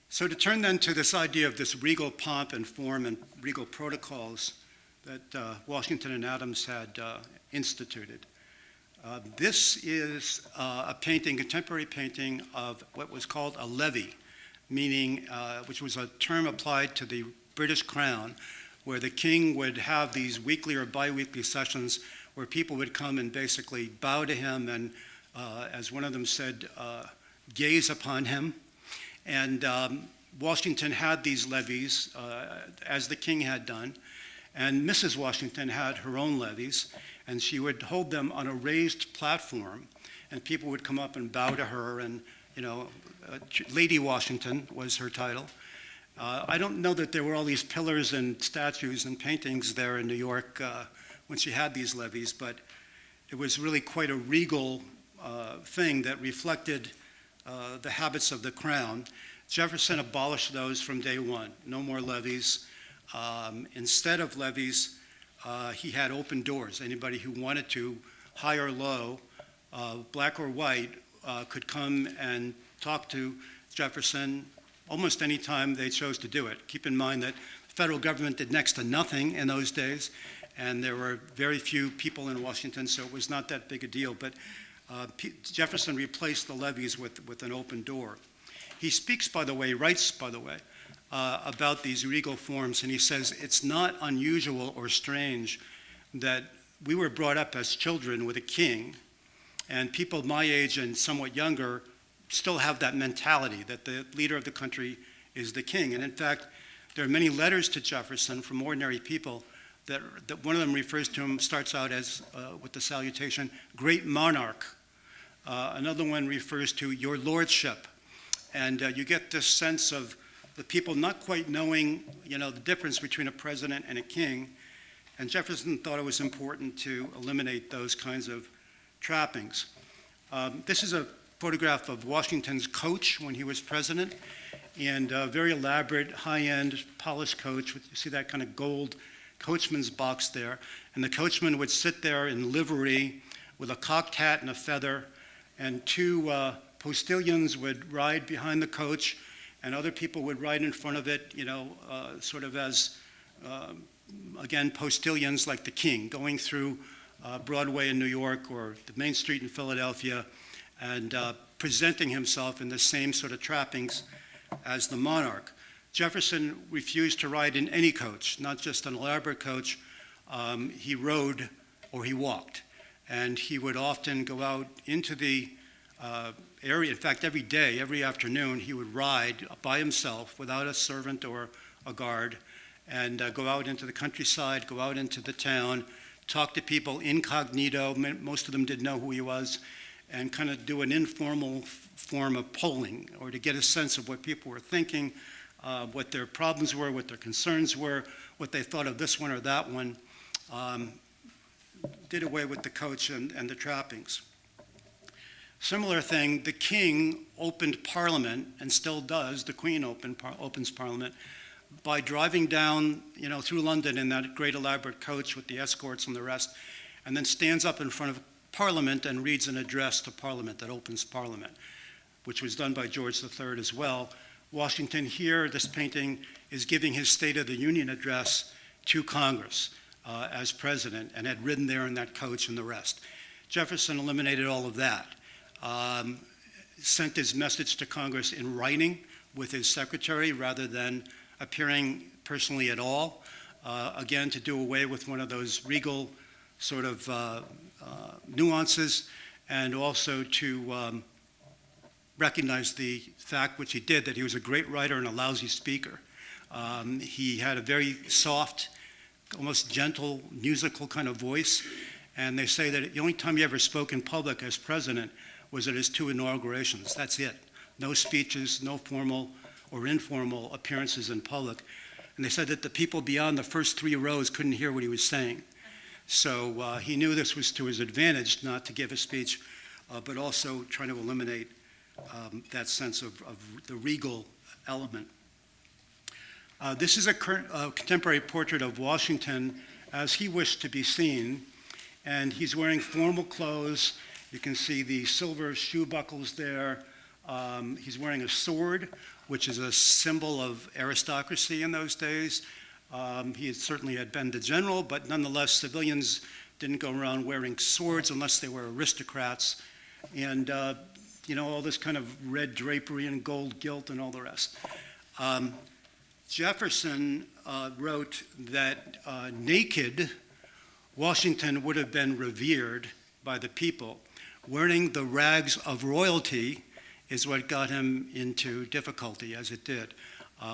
So to turn then to this idea of this regal pomp and form and regal protocols that Washington and Adams had instituted. This is a painting, contemporary painting of what was called a levee, meaning, which was a term applied to the British Crown, where the king would have these weekly or bi-weekly sessions where people would come and basically bow to him and, as one of them said, gaze upon him. And Washington had these levees, as the king had done, and Mrs. Washington had her own levees, and she would hold them on a raised platform, and people would come up and bow to her, and, Lady Washington was her title. I don't know that there were all these pillars and statues and paintings there in New York when she had these levees, but it was really quite a regal thing that reflected the habits of the crown. Jefferson abolished those from day one. No more levees. Instead of levees, he had open doors. Anybody who wanted to, high or low, black or white, could come and talk to Jefferson almost any time they chose to do it. Keep in mind that the federal government did next to nothing in those days, and there were very few people in Washington, so it was not that big a deal. But Jefferson replaced the levees with an open door. He speaks, by the way, writes, by the way, about these regal forms, and he says, it's not unusual or strange that we were brought up as children with a king, and people my age and somewhat younger still have that mentality that the leader of the country is the king. And in fact, there are many letters to Jefferson from ordinary people that one of them refers to him, starts out as with the salutation, great monarch. Another one refers to your lordship. And you get this sense of the people not quite knowing, the difference between a president and a king. And Jefferson thought it was important to eliminate those kinds of trappings. This is a photograph of Washington's coach when he was president, and a very elaborate, high-end, polished coach. You see that kind of gold coachman's box there. And the coachman would sit there in livery with a cocked hat and a feather, and two postilions would ride behind the coach, and other people would ride in front of it, sort of as, again, postilions like the king, going through Broadway in New York or the Main Street in Philadelphia, and presenting himself in the same sort of trappings as the monarch. Jefferson refused to ride in any coach, not just an elaborate coach. He rode or he walked, and he would often go out into the area. In fact, every day, every afternoon, he would ride by himself without a servant or a guard, and go out into the countryside, go out into the town, talk to people incognito. Most of them didn't know who he was, and kind of do an informal form of polling, or to get a sense of what people were thinking, what their problems were, what their concerns were, what they thought of this one or that one. Did away with the coach and the trappings. Similar thing, the king opened Parliament, and still does. The Queen opens Parliament by driving down, through London in that great elaborate coach with the escorts and the rest, and then stands up in front of Parliament and reads an address to Parliament that opens Parliament, which was done by George III as well. Washington here, this painting, is giving his State of the Union address to Congress as president, and had ridden there in that coach and the rest. Jefferson eliminated all of that. Sent his message to Congress in writing with his secretary rather than appearing personally at all, again, to do away with one of those regal sort of nuances, and also to recognize the fact, which he did, that he was a great writer and a lousy speaker. He had a very soft, almost gentle, musical kind of voice, and they say that the only time he ever spoke in public as president was at his 2 inaugurations. That's it. No speeches, no formal or informal appearances in public. And they said that the people beyond the first 3 rows couldn't hear what he was saying. So he knew this was to his advantage not to give a speech, but also trying to eliminate that sense of the regal element. This is a contemporary portrait of Washington as he wished to be seen, and he's wearing formal clothes. You can see the silver shoe buckles there. He's wearing a sword, which is a symbol of aristocracy in those days. He certainly had been the general, but nonetheless, civilians didn't go around wearing swords unless they were aristocrats. And, all this kind of red drapery and gold gilt and all the rest. Jefferson wrote that naked, Washington would have been revered by the people. Wearing the rags of royalty is what got him into difficulty, as it did,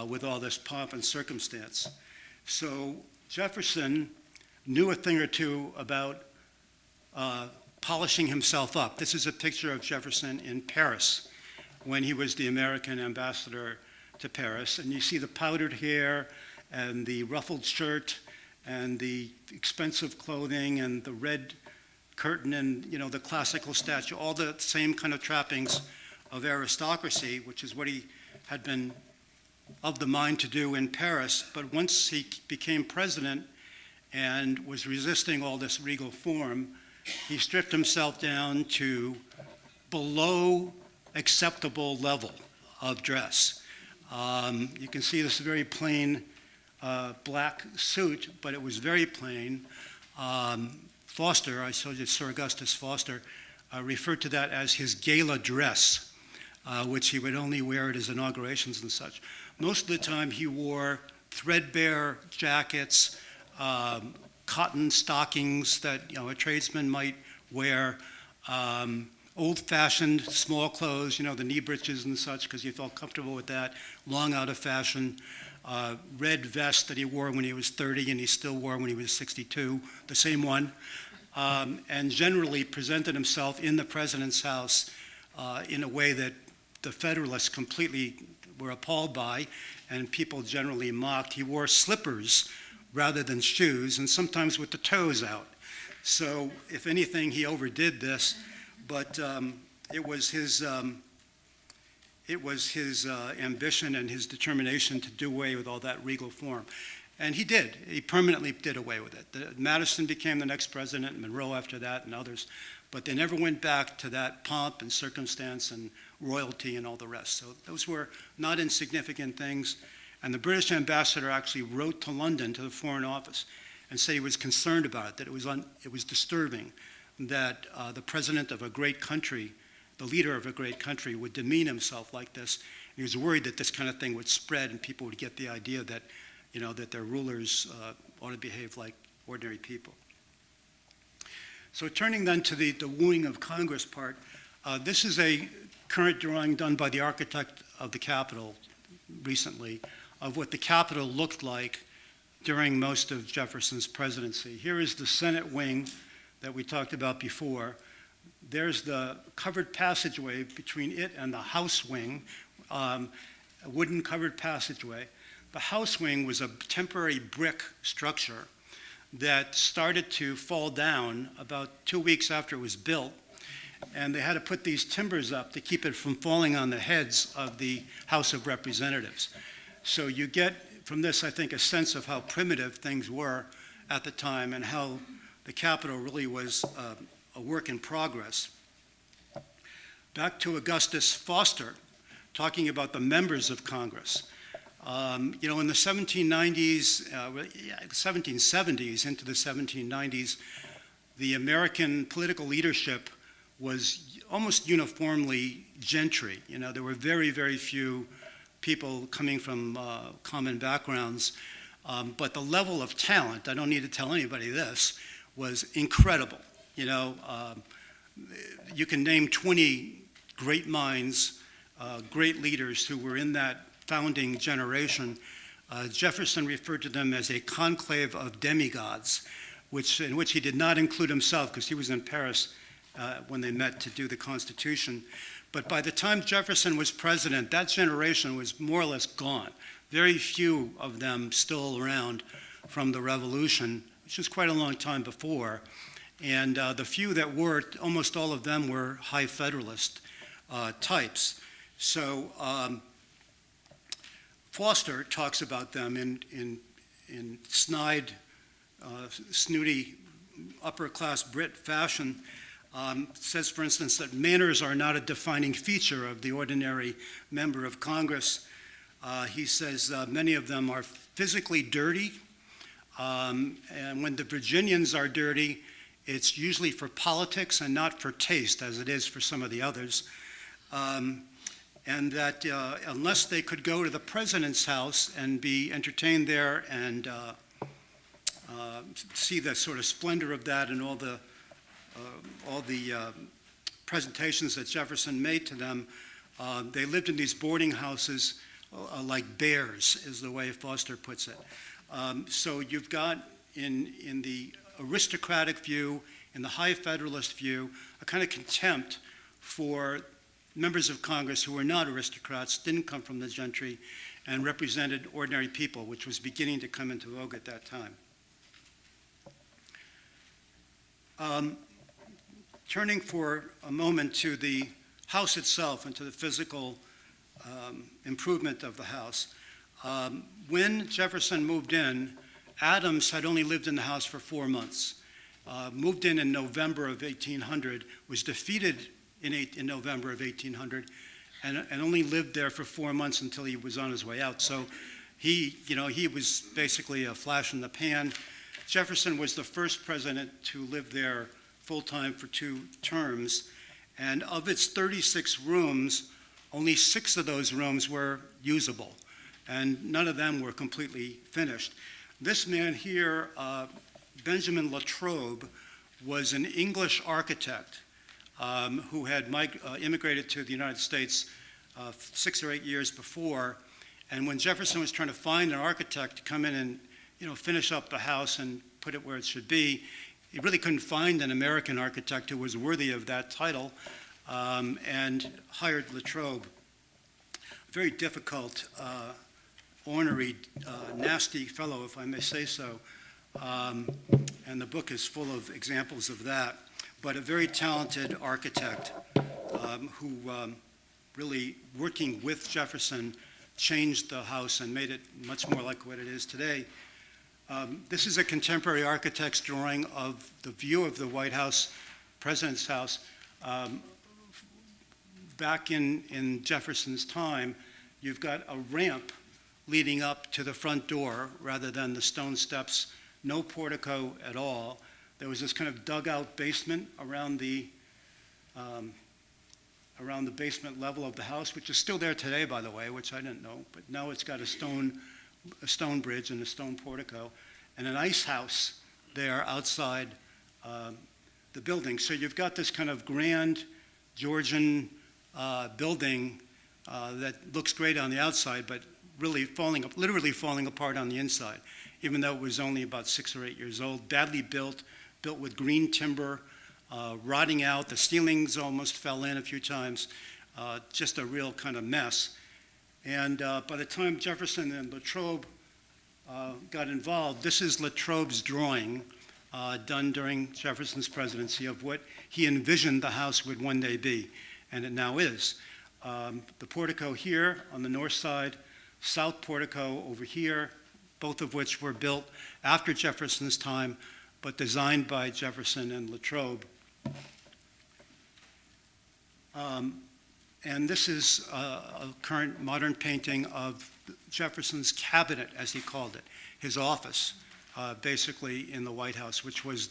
with all this pomp and circumstance. So Jefferson knew a thing or two about polishing himself up. This is a picture of Jefferson in Paris when he was the American ambassador to Paris. And you see the powdered hair and the ruffled shirt and the expensive clothing and the red curtain and, the classical statue, all the same kind of trappings of aristocracy, which is what he had been of the mind to do in Paris. But once he became president and was resisting all this regal form, he stripped himself down to below acceptable level of dress. You can see this very plain black suit, but it was very plain. Foster, I told you Sir Augustus Foster, referred to that as his gala dress, which he would only wear at his inaugurations and such. Most of the time he wore threadbare jackets, cotton stockings that a tradesman might wear, old-fashioned small clothes, the knee breeches and such, because he felt comfortable with that, long out of fashion, red vest that he wore when he was 30 and he still wore when he was 62, the same one, and generally presented himself in the president's house in a way that the Federalists completely were appalled by, and people generally mocked. He wore slippers rather than shoes, and sometimes with the toes out. So, if anything, he overdid this, but it was his ambition and his determination to do away with all that regal form. And he did. He permanently did away with it. Madison became the next president, Monroe after that, and others. But they never went back to that pomp and circumstance and royalty and all the rest. So those were not insignificant things. And the British ambassador actually wrote to London, to the Foreign Office, and said he was concerned about it, that it was disturbing that the president of a great country, the leader of a great country, would demean himself like this. And he was worried that this kind of thing would spread and people would get the idea that, that their rulers ought to behave like ordinary people. So turning then to the wooing of Congress part, this is a current drawing done by the architect of the Capitol recently of what the Capitol looked like during most of Jefferson's presidency. Here is the Senate wing that we talked about before. There's the covered passageway between it and the House wing, a wooden covered passageway. The House wing was a temporary brick structure that started to fall down about 2 weeks after it was built, and they had to put these timbers up to keep it from falling on the heads of the House of Representatives. So you get from this, I think, a sense of how primitive things were at the time and how the Capitol really was a work in progress. Back to Augustus Foster, talking about the members of Congress. In the 1790s, 1770s into the 1790s, the American political leadership was almost uniformly gentry. There were very, very few people coming from common backgrounds, but the level of talent, I don't need to tell anybody this, was incredible. You can name 20 great minds, great leaders who were in that founding generation. Jefferson referred to them as a conclave of demigods, in which he did not include himself because he was in Paris when they met to do the Constitution. But by the time Jefferson was president, that generation was more or less gone. Very few of them still around from the Revolution, which was quite a long time before. And the few that were, almost all of them were high Federalist types. So Foster talks about them in snide, snooty, upper-class Brit fashion. Says, for instance, that manners are not a defining feature of the ordinary member of Congress. He says many of them are physically dirty, and when the Virginians are dirty, it's usually for politics and not for taste, as it is for some of the others. And that unless they could go to the president's house and be entertained there and see the sort of splendor of that and all the presentations that Jefferson made to them, they lived in these boarding houses like bears, is the way Foster puts it. So you've got in the aristocratic view, in the high Federalist view, a kind of contempt for members of Congress who were not aristocrats, didn't come from the gentry, and represented ordinary people, which was beginning to come into vogue at that time. Turning for a moment to the house itself and to the physical improvement of the house. When Jefferson moved in, Adams had only lived in the house for 4 months. Moved in November of 1800, was defeated in November of 1800, and only lived there for 4 months until he was on his way out. So he was basically a flash in the pan. Jefferson was the first president to live there full-time for 2 terms, And of its 36 rooms, only 6 of those rooms were usable, and none of them were completely finished. This man here, Benjamin Latrobe, was an English architect who had immigrated to the United States 6 or 8 years before. And when Jefferson was trying to find an architect to come in and finish up the house and put it where it should be, he really couldn't find an American architect who was worthy of that title, and hired Latrobe. Very difficult, ornery, nasty fellow, if I may say so. And the book is full of examples of that. But a very talented architect who really, working with Jefferson, changed the house and made it much more like what it is today. This is a contemporary architect's drawing of the view of the White House, President's House. Back in Jefferson's time, you've got a ramp leading up to the front door rather than the stone steps, no portico at all. There was this kind of dugout basement around the basement level of the house, which is still there today, by the way, which I didn't know, but now it's got a stone bridge and a stone portico, and an ice house there outside the building. So you've got this kind of grand Georgian building that looks great on the outside, but really literally falling apart on the inside, even though it was only about 6 or 8 years old, badly built with green timber, rotting out. The ceilings almost fell in a few times, just a real kind of mess. And by the time Jefferson and Latrobe got involved, this is Latrobe's drawing done during Jefferson's presidency of what he envisioned the house would one day be, and it now is. The portico here on the north side, south portico over here, both of which were built after Jefferson's time, but designed by Jefferson and Latrobe. And this is a current modern painting of Jefferson's cabinet, as he called it, his office, basically in the White House, which was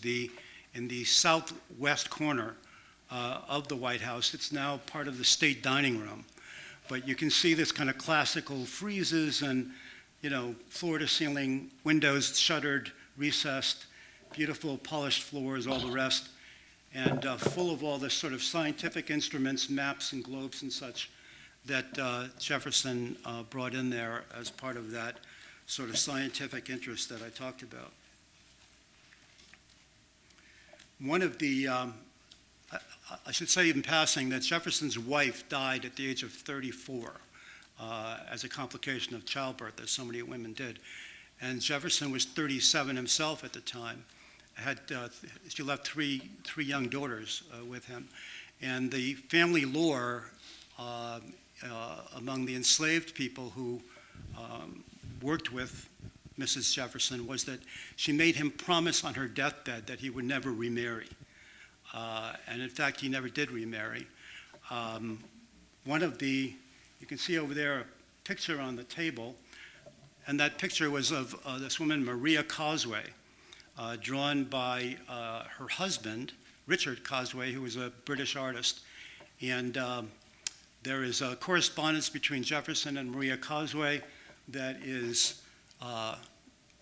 in the southwest corner of the White House. It's now part of the state dining room. But you can see this kind of classical friezes and, floor-to-ceiling windows, shuttered, recessed, beautiful polished floors, all the rest, and full of all this sort of scientific instruments, maps and globes and such that Jefferson brought in there as part of that sort of scientific interest that I talked about. One of the, I should say in passing that Jefferson's wife died at the age of 34 as a complication of childbirth, as so many women did. And Jefferson was 37 himself at the time. She left three young daughters with him. And the family lore among the enslaved people who worked with Mrs. Jefferson was that she made him promise on her deathbed that he would never remarry. And in fact, he never did remarry. You can see over there a picture on the table, and that picture was of this woman, Maria Causeway, drawn by her husband, Richard Causeway, who was a British artist. And there is a correspondence between Jefferson and Maria Causeway that is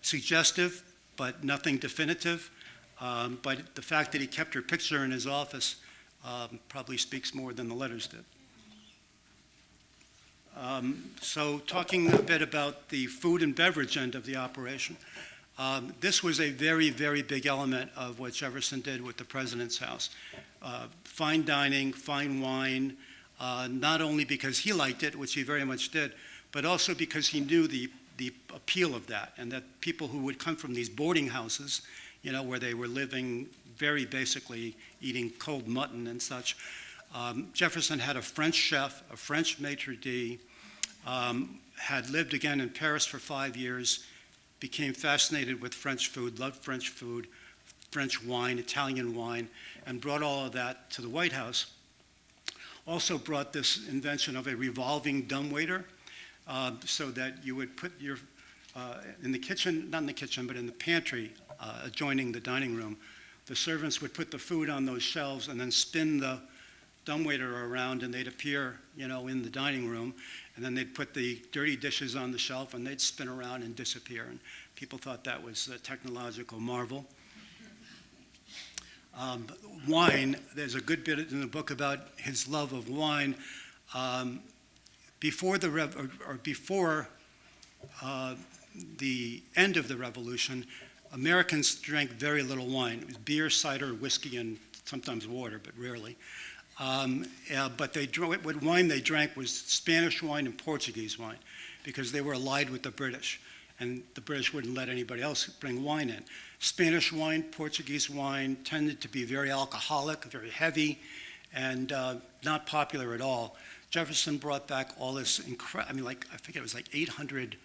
suggestive, but nothing definitive. But the fact that he kept her picture in his office probably speaks more than the letters did. So talking a bit about the food and beverage end of the operation, this was a very, very big element of what Jefferson did with the President's House. Fine dining, fine wine, not only because he liked it, which he very much did, but also because he knew the appeal of that, and that people who would come from these boarding houses, where they were living very basically eating cold mutton and such. Jefferson had a French chef, a French maitre d', had lived again in Paris for 5 years, became fascinated with French food, French wine, Italian wine, and brought all of that to the White House. Also brought this invention of a revolving dumbwaiter, so that you would put your, in the kitchen, not in the kitchen, but in the pantry adjoining the dining room, the servants would put the food on those shelves and then spin the dumbwaiter around, and they'd appear, in the dining room, and then they'd put the dirty dishes on the shelf, and they'd spin around and disappear. And people thought that was a technological marvel. Wine, there's a good bit in the book about his love of wine. Before the end of the Revolution, Americans drank very little wine. It was beer, cider, whiskey, and sometimes water, but rarely. But what wine they drank was Spanish wine and Portuguese wine, because they were allied with the British, and the British wouldn't let anybody else bring wine in. Spanish wine, Portuguese wine tended to be very alcoholic, very heavy, and not popular at all. Jefferson brought back all this I think it was like 800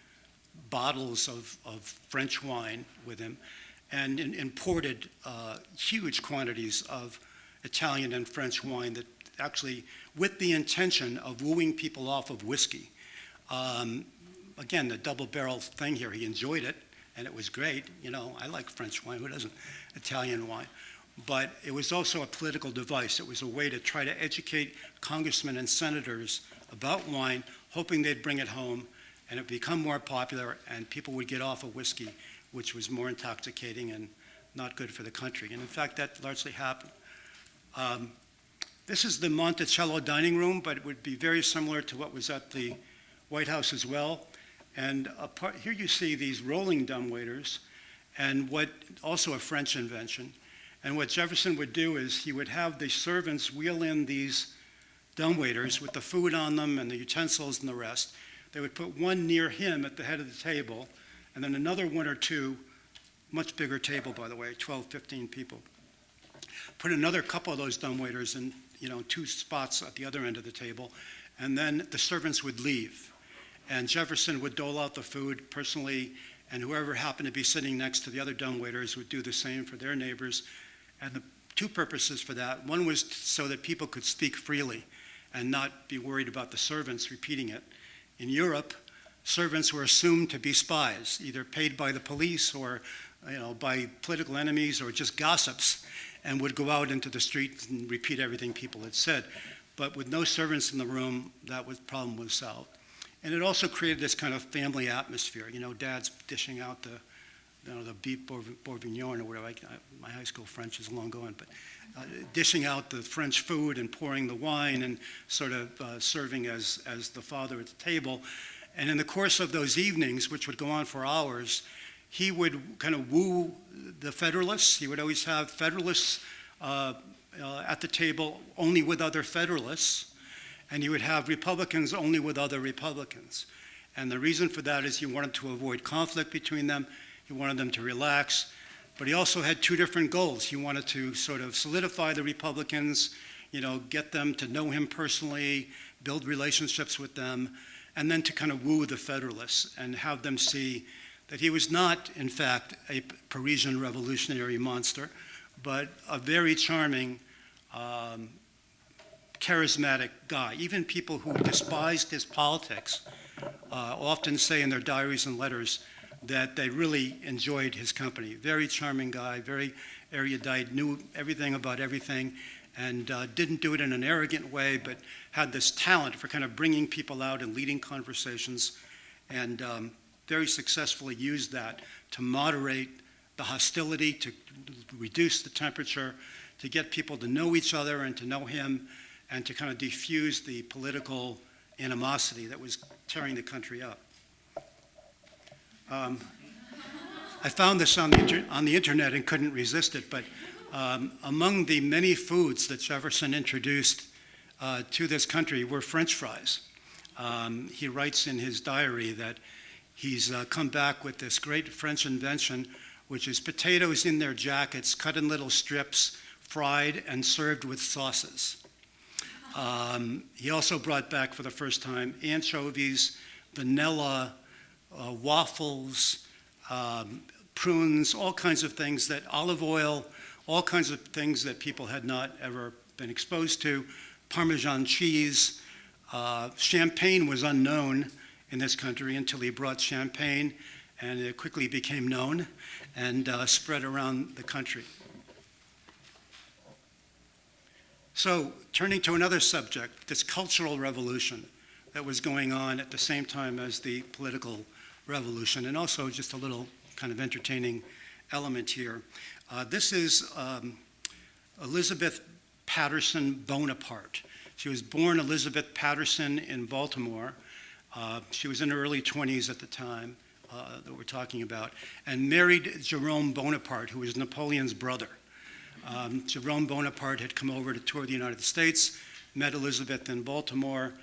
bottles of French wine with him, and imported huge quantities of Italian and French wine, that actually with the intention of wooing people off of whiskey. Again, the double barrel thing here, he enjoyed it, and it was great. I like French wine, who doesn't? Italian wine. But it was also a political device. It was a way to try to educate congressmen and senators about wine, hoping they'd bring it home, and it would become more popular, and people would get off of whiskey, which was more intoxicating and not good for the country. And in fact, that largely happened. This is the Monticello dining room, but it would be very similar to what was at the White House as well. And here you see these rolling dumbwaiters, and also a French invention. And what Jefferson would do is he would have the servants wheel in these dumbwaiters with the food on them and the utensils and the rest. They would put one near him at the head of the table, and then another one or two, much bigger table, by the way, 12, 15 people. Put another couple of those dumbwaiters in, two spots at the other end of the table, and then the servants would leave. And Jefferson would dole out the food personally, and whoever happened to be sitting next to the other dumbwaiters would do the same for their neighbors. And the two purposes for that: one was so that people could speak freely and not be worried about the servants repeating it. In Europe, servants were assumed to be spies, either paid by the police or by political enemies or just gossips, and would go out into the street and repeat everything people had said. But with no servants in the room, problem was solved. And it also created this kind of family atmosphere. Dad's dishing out the beef bourguignon or whatever. My high school French is long gone, but dishing out the French food and pouring the wine and sort of serving as the father at the table. And in the course of those evenings, which would go on for hours, he would kind of woo the Federalists. He would always have Federalists at the table only with other Federalists, and he would have Republicans only with other Republicans. And the reason for that is he wanted to avoid conflict between them. He wanted them to relax, but he also had two different goals. He wanted to sort of solidify the Republicans, get them to know him personally, build relationships with them, and then to kind of woo the Federalists and have them see that he was not, in fact, a Parisian revolutionary monster, but a very charming, charismatic guy. Even people who despised his politics often say in their diaries and letters that they really enjoyed his company. Very charming guy, very erudite, knew everything about everything, and didn't do it in an arrogant way, but had this talent for kind of bringing people out and leading conversations, and very successfully used that to moderate the hostility, to reduce the temperature, to get people to know each other and to know him, and to kind of diffuse the political animosity that was tearing the country up. I found this on the internet and couldn't resist it, but among the many foods that Jefferson introduced to this country were French fries. He writes in his diary that he's come back with this great French invention, which is potatoes in their jackets, cut in little strips, fried and served with sauces. He also brought back for the first time anchovies, vanilla, waffles, prunes, all kinds of things, olive oil, all kinds of things that people had not ever been exposed to, Parmesan cheese. Champagne was unknown in this country until he brought champagne, and it quickly became known and spread around the country. So, turning to another subject, this cultural revolution that was going on at the same time as the political revolution, and also just a little kind of entertaining element here. This is Elizabeth Patterson Bonaparte. She was born Elizabeth Patterson in Baltimore. She was in her early 20s at the time that we're talking about, and married Jerome Bonaparte, who was Napoleon's brother. Jerome Bonaparte had come over to tour the United States, met Elizabeth in Baltimore,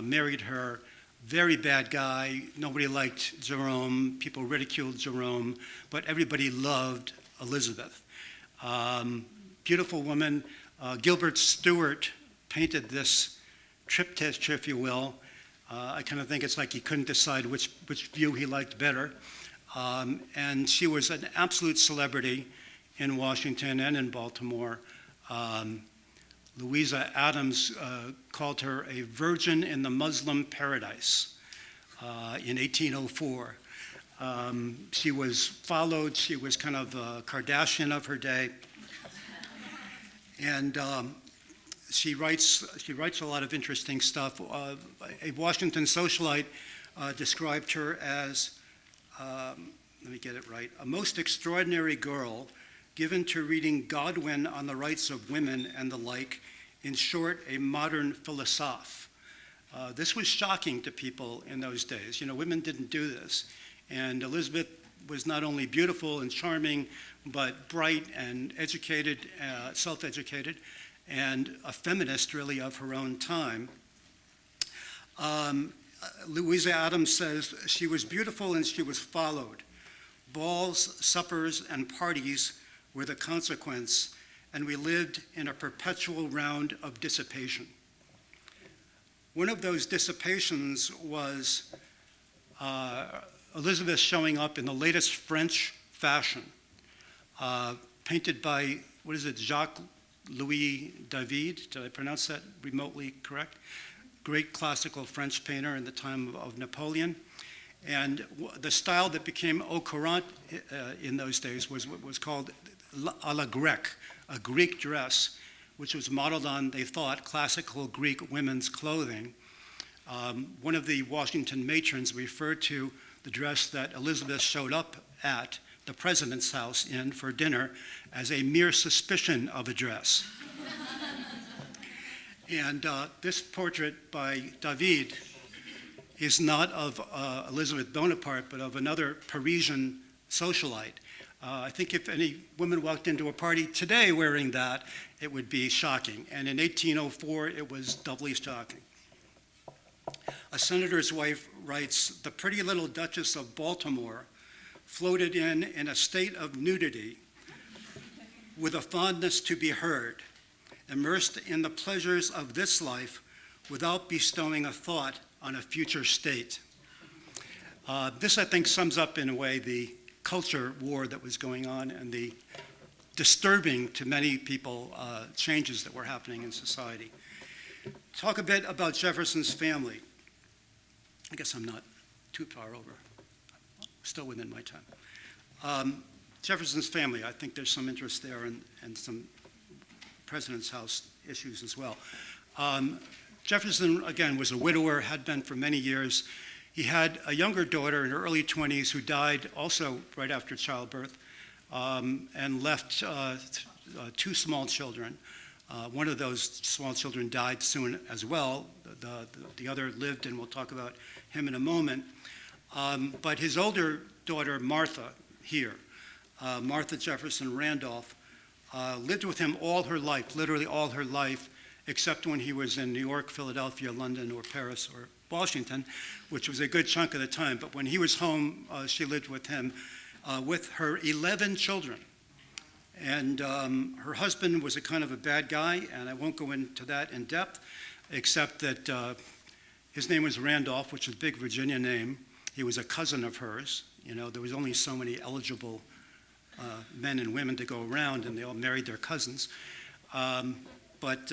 married her. Very bad guy. Nobody liked Jerome. People ridiculed Jerome, but everybody loved Elizabeth. Beautiful woman. Gilbert Stuart painted this triptych, if you will. I kind of think it's like he couldn't decide which view he liked better. And she was an absolute celebrity in Washington and in Baltimore. Louisa Adams called her a virgin in the Muslim paradise in 1804. She was followed. She was kind of a Kardashian of her day. And she writes a lot of interesting stuff. A Washington socialite described her as, let me get it right, a most extraordinary girl given to reading Godwin on the rights of women and the like, in short, a modern philosophe. This was shocking to people in those days. You know, women didn't do this. And Elizabeth was not only beautiful and charming, but bright and educated, self-educated, and a feminist, really, of her own time. Louisa Adams says, she was beautiful and she was followed. Balls, suppers, and parties were the consequence, and we lived in a perpetual round of dissipation. One of those dissipations was Elizabeth showing up in the latest French fashion, painted by, what is it, Jacques-Louis David? Did I pronounce that remotely correct? Great classical French painter in the time of Napoleon. And the style that became au courant in those days was what was called à la grecque, a Greek dress, which was modeled on, they thought, classical Greek women's clothing. One of the Washington matrons referred to the dress that Elizabeth showed up at the president's house in for dinner as a mere suspicion of a dress. And this portrait by David is not of Elizabeth Bonaparte, but of another Parisian socialite. I think if any woman walked into a party today wearing that, it would be shocking. And in 1804, it was doubly shocking. A senator's wife writes, the pretty little Duchess of Baltimore floated in a state of nudity with a fondness to be heard, immersed in the pleasures of this life without bestowing a thought on a future state. This, I think, sums up in a way the culture war that was going on and the disturbing to many people changes that were happening in society. Talk a bit about Jefferson's family. I guess I'm not too far over, still within my time. Jefferson's family, I think there's some interest there and some President's House issues as well. Jefferson, again, was a widower, had been for many years. He had a younger daughter in her early 20s who died also right after childbirth and left two small children. One of those small children died soon as well. The other lived, and we'll talk about him in a moment. But his older daughter, Martha, here, Martha Jefferson Randolph, lived with him all her life, literally all her life, except when he was in New York, Philadelphia, London, or Paris, or Washington, which was a good chunk of the time. But when he was home, she lived with him with her 11 children. And her husband was a kind of a bad guy, and I won't go into that in depth, except that his name was Randolph, which is a big Virginia name. He was a cousin of hers. You know, there was only so many eligible men and women to go around, and they all married their cousins. But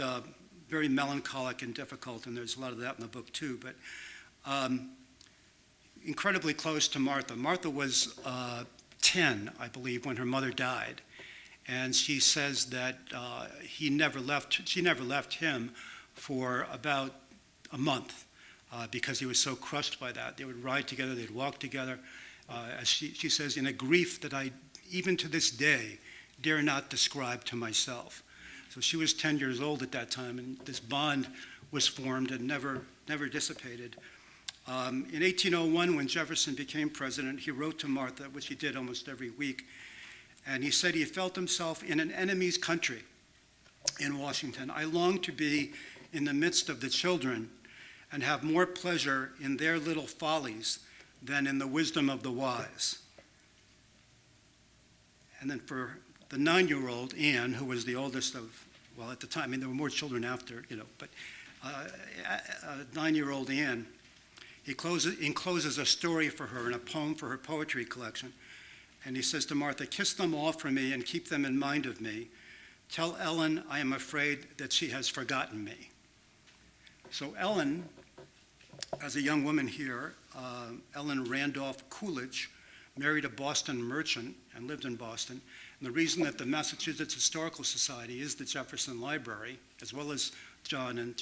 very melancholic and difficult, and there's a lot of that in the book too. But incredibly close to Martha. Martha was 10, I believe, when her mother died. And she says that she never left him for about a month because he was so crushed by that. They would ride together, they'd walk together. As she says, in a grief that I, even to this day, dare not describe to myself. So she was 10 years old at that time, and this bond was formed and never dissipated. In 1801, when Jefferson became president, he wrote to Martha, which he did almost every week, and he said he felt himself in an enemy's country in Washington. I long to be in the midst of the children and have more pleasure in their little follies than in the wisdom of the wise. And then for the 9-year-old Anne, who was the oldest of, well, at the time, I mean, there were more children after, but 9-year-old Anne, he encloses a story for her and a poem for her poetry collection. And he says to Martha, "Kiss them all for me and keep them in mind of me. Tell Ellen I am afraid that she has forgotten me." So Ellen, as a young woman here, Ellen Randolph Coolidge, married a Boston merchant and lived in Boston. And the reason that the Massachusetts Historical Society is the Jefferson Library, as well as John and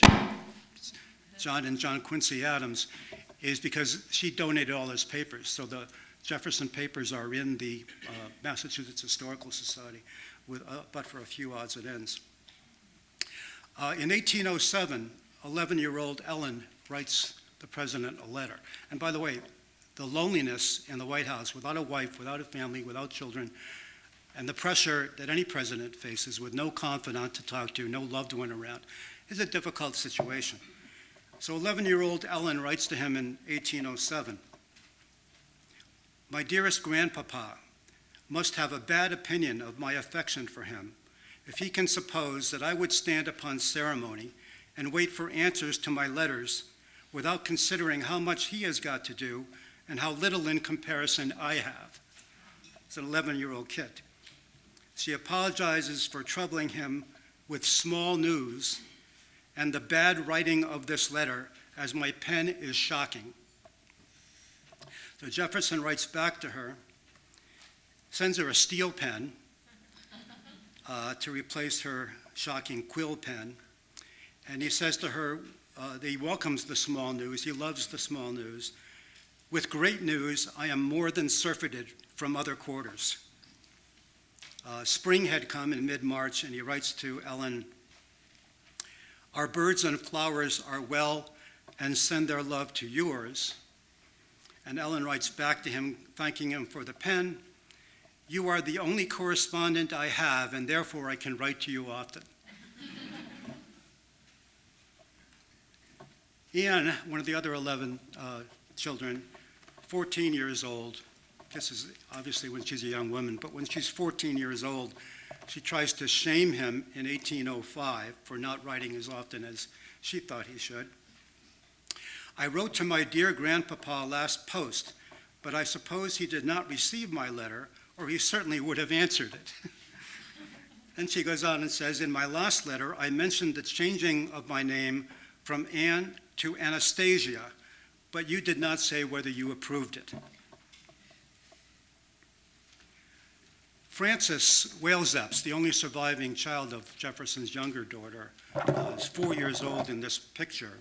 John Quincy Adams, is because she donated all his papers. So the Jefferson papers are in the Massachusetts Historical Society, but for a few odds and ends. In 1807, 11-year-old Ellen writes the president a letter. And by the way, the loneliness in the White House, without a wife, without a family, without children, and the pressure that any president faces with no confidant to talk to, no loved one around, is a difficult situation. So 11-year-old Ellen writes to him in 1807, "My dearest grandpapa must have a bad opinion of my affection for him if he can suppose that I would stand upon ceremony and wait for answers to my letters without considering how much he has got to do and how little in comparison I have." It's an 11-year-old kid. She apologizes for troubling him with small news and the bad writing of this letter, as my pen is shocking. So Jefferson writes back to her, sends her a steel pen to replace her shocking quill pen, and he says to her that he welcomes the small news, he loves the small news. "With great news, I am more than surfeited from other quarters." Spring had come in mid-March, and he writes to Ellen, "Our birds and flowers are well and send their love to yours." And Ellen writes back to him, thanking him for the pen, "You are the only correspondent I have, and therefore I can write to you often." Anne, one of the other 11 children, 14 years old, this is obviously when she's a young woman, but when she's 14 years old, she tries to shame him in 1805 for not writing as often as she thought he should. "I wrote to my dear grandpapa last post, but I suppose he did not receive my letter, or he certainly would have answered it." Then she goes on and says, "In my last letter, I mentioned the changing of my name from Anne to Anastasia, but you did not say whether you approved it." Frances Waleseps, the only surviving child of Jefferson's younger daughter, is 4 years old in this picture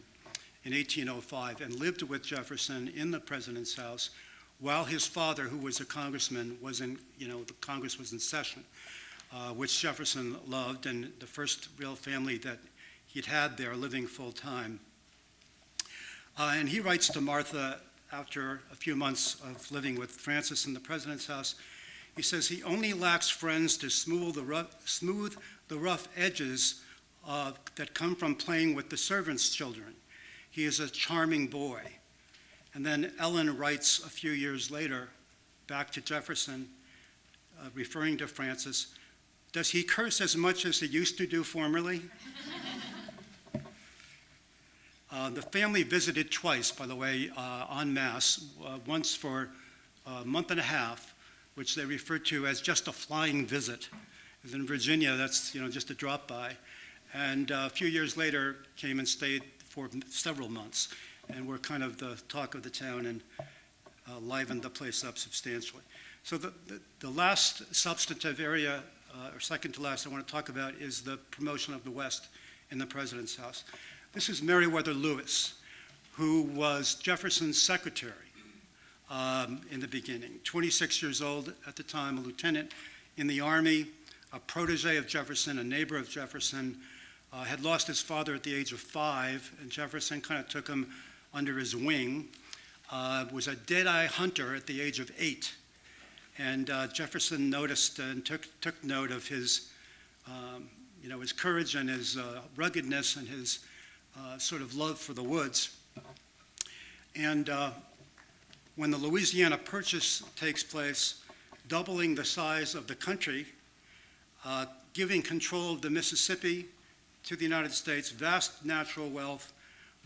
in 1805 and lived with Jefferson in the president's house while his father, who was a congressman, was in, the Congress was in session, which Jefferson loved, and the first real family that he'd had there living full time. And he writes to Martha after a few months of living with Frances in the president's house. He says he only lacks friends to smooth the rough edges that come from playing with the servants' children. He is a charming boy. And then Ellen writes a few years later back to Jefferson, referring to Frances, "Does he curse as much as he used to do formerly?" The family visited twice, by the way, en masse, once for a month and a half, which they referred to as just a flying visit. As in Virginia, that's just a drop by. And a few years later, came and stayed for several months, and were kind of the talk of the town and livened the place up substantially. So the last substantive area or second to last I want to talk about is the promotion of the West in the President's house. This is Meriwether Lewis, who was Jefferson's secretary in the beginning. 26 years old at the time, a lieutenant in the Army, a protege of Jefferson, a neighbor of Jefferson, had lost his father at the age of 5, and Jefferson kind of took him under his wing. Was a dead-eye hunter at the age of 8. And Jefferson noticed and took note of his, his courage and his ruggedness and his sort of love for the woods. And when the Louisiana Purchase takes place, doubling the size of the country, giving control of the Mississippi to the United States, vast natural wealth,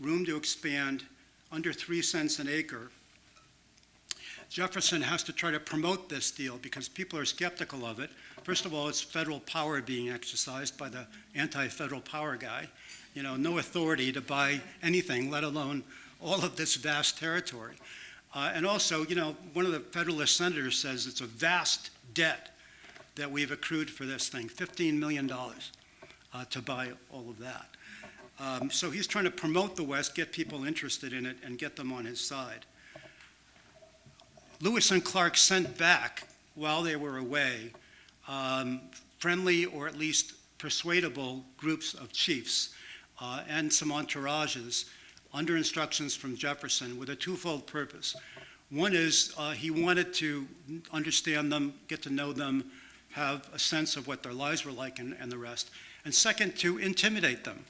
room to expand, under 3 cents an acre, Jefferson has to try to promote this deal because people are skeptical of it. First of all, it's federal power being exercised by the anti-federal power guy. No authority to buy anything, let alone all of this vast territory. And also, one of the Federalist senators says it's a vast debt that we've accrued for this thing, $15 million to buy all of that. So he's trying to promote the West, get people interested in it, and get them on his side. Lewis and Clark sent back, while they were away, friendly or at least persuadable groups of chiefs and some entourages under instructions from Jefferson with a twofold purpose. One is he wanted to understand them, get to know them, have a sense of what their lives were like and the rest. And second, to intimidate them.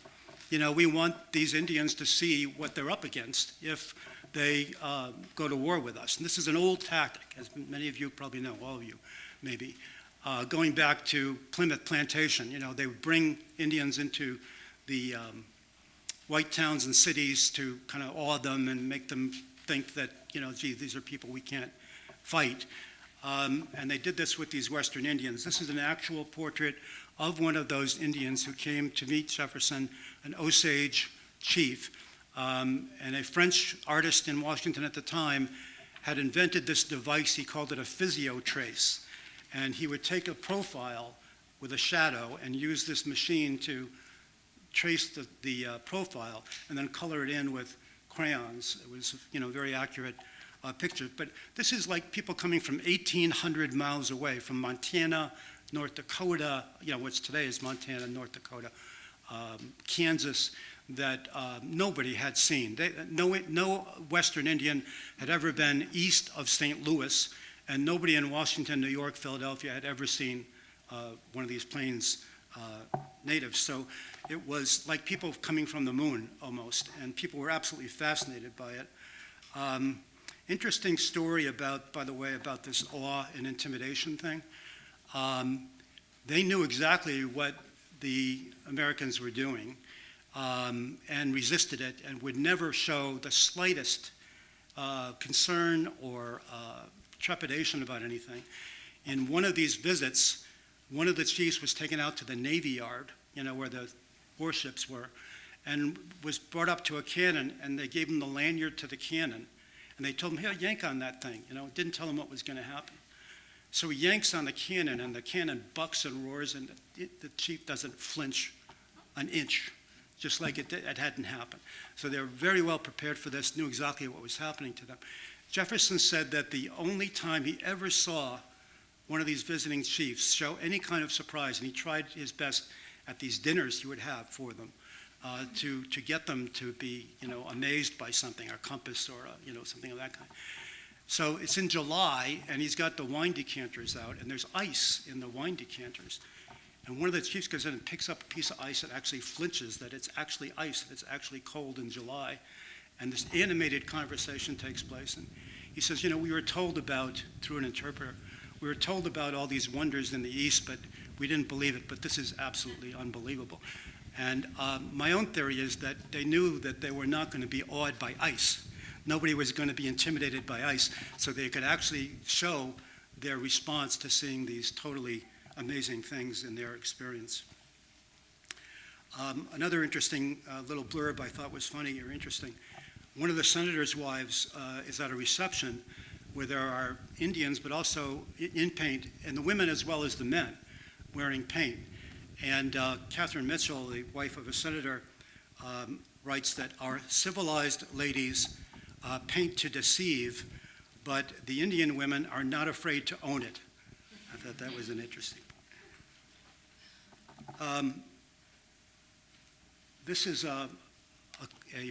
We want these Indians to see what they're up against if they go to war with us. And this is an old tactic, as many of you probably know, all of you maybe, going back to Plymouth Plantation. They would bring Indians into the white towns and cities to kind of awe them and make them think that, gee, these are people we can't fight. And they did this with these Western Indians. This is an actual portrait of one of those Indians who came to meet Jefferson, an Osage chief. And a French artist in Washington at the time had invented this device. He called it a physiotrace. And he would take a profile with a shadow and use this machine to trace the profile and then color it in with crayons. It was, very accurate picture. But this is like people coming from 1,800 miles away, from Montana, North Dakota, which today is Montana, North Dakota, Kansas, that nobody had seen. No Western Indian had ever been east of St. Louis, and nobody in Washington, New York, Philadelphia had ever seen one of these plains natives. So it was like people coming from the moon almost, and people were absolutely fascinated by it. Interesting story by the way, about this awe and intimidation thing. They knew exactly what the Americans were doing and resisted it and would never show the slightest concern or trepidation about anything. In one of these visits, one of the chiefs was taken out to the Navy Yard, where the warships were, and was brought up to a cannon, and they gave him the lanyard to the cannon. And they told him, hey, yank on that thing. Didn't tell him what was going to happen. So he yanks on the cannon, and the cannon bucks and roars, and the chief doesn't flinch an inch, just like it hadn't happened. So they were very well prepared for this, knew exactly what was happening to them. Jefferson said that the only time he ever saw one of these visiting chiefs show any kind of surprise, and he tried his best at these dinners he would have for them, to get them to be, amazed by something, a compass or something of that kind. So it's in July, and he's got the wine decanters out, and there's ice in the wine decanters. And one of the chiefs goes in and picks up a piece of ice that actually flinches, that it's actually ice, that it's actually cold in July. And this animated conversation takes place. And he says, we were told about, through an interpreter, we were told about all these wonders in the East, but we didn't believe it. But this is absolutely unbelievable. And my own theory is that they knew that they were not going to be awed by ice. Nobody was going to be intimidated by ice, so they could actually show their response to seeing these totally amazing things in their experience. Another interesting little blurb I thought was funny or interesting. One of the senator's wives is at a reception where there are Indians, but also in paint, and the women as well as the men, wearing paint. And Catherine Mitchell, the wife of a senator, writes that our civilized ladies paint to deceive, but the Indian women are not afraid to own it. I thought that was an interesting point. This is a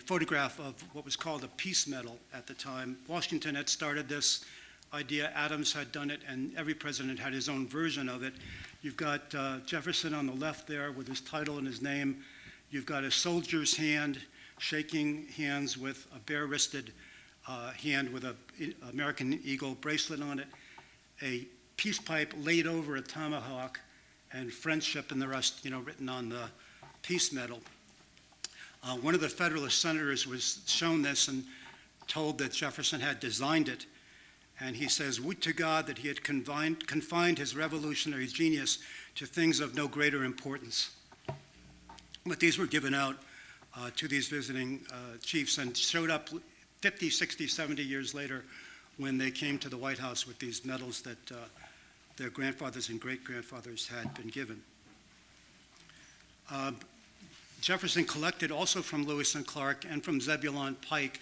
photograph of what was called a peace medal at the time. Washington had started this idea, Adams had done it, and every president had his own version of it. You've got Jefferson on the left there with his title and his name. You've got a soldier's hand shaking hands with a bare-wristed hand with an American Eagle bracelet on it, a peace pipe laid over a tomahawk, and friendship and the rest, written on the peace medal. One of the Federalist senators was shown this and told that Jefferson had designed it, and he says, "Would to God that he had confined his revolutionary genius to things of no greater importance." But these were given out to these visiting chiefs and showed up 50, 60, 70 years later when they came to the White House with these medals that their grandfathers and great-grandfathers had been given. Jefferson collected also from Lewis and Clark and from Zebulon Pike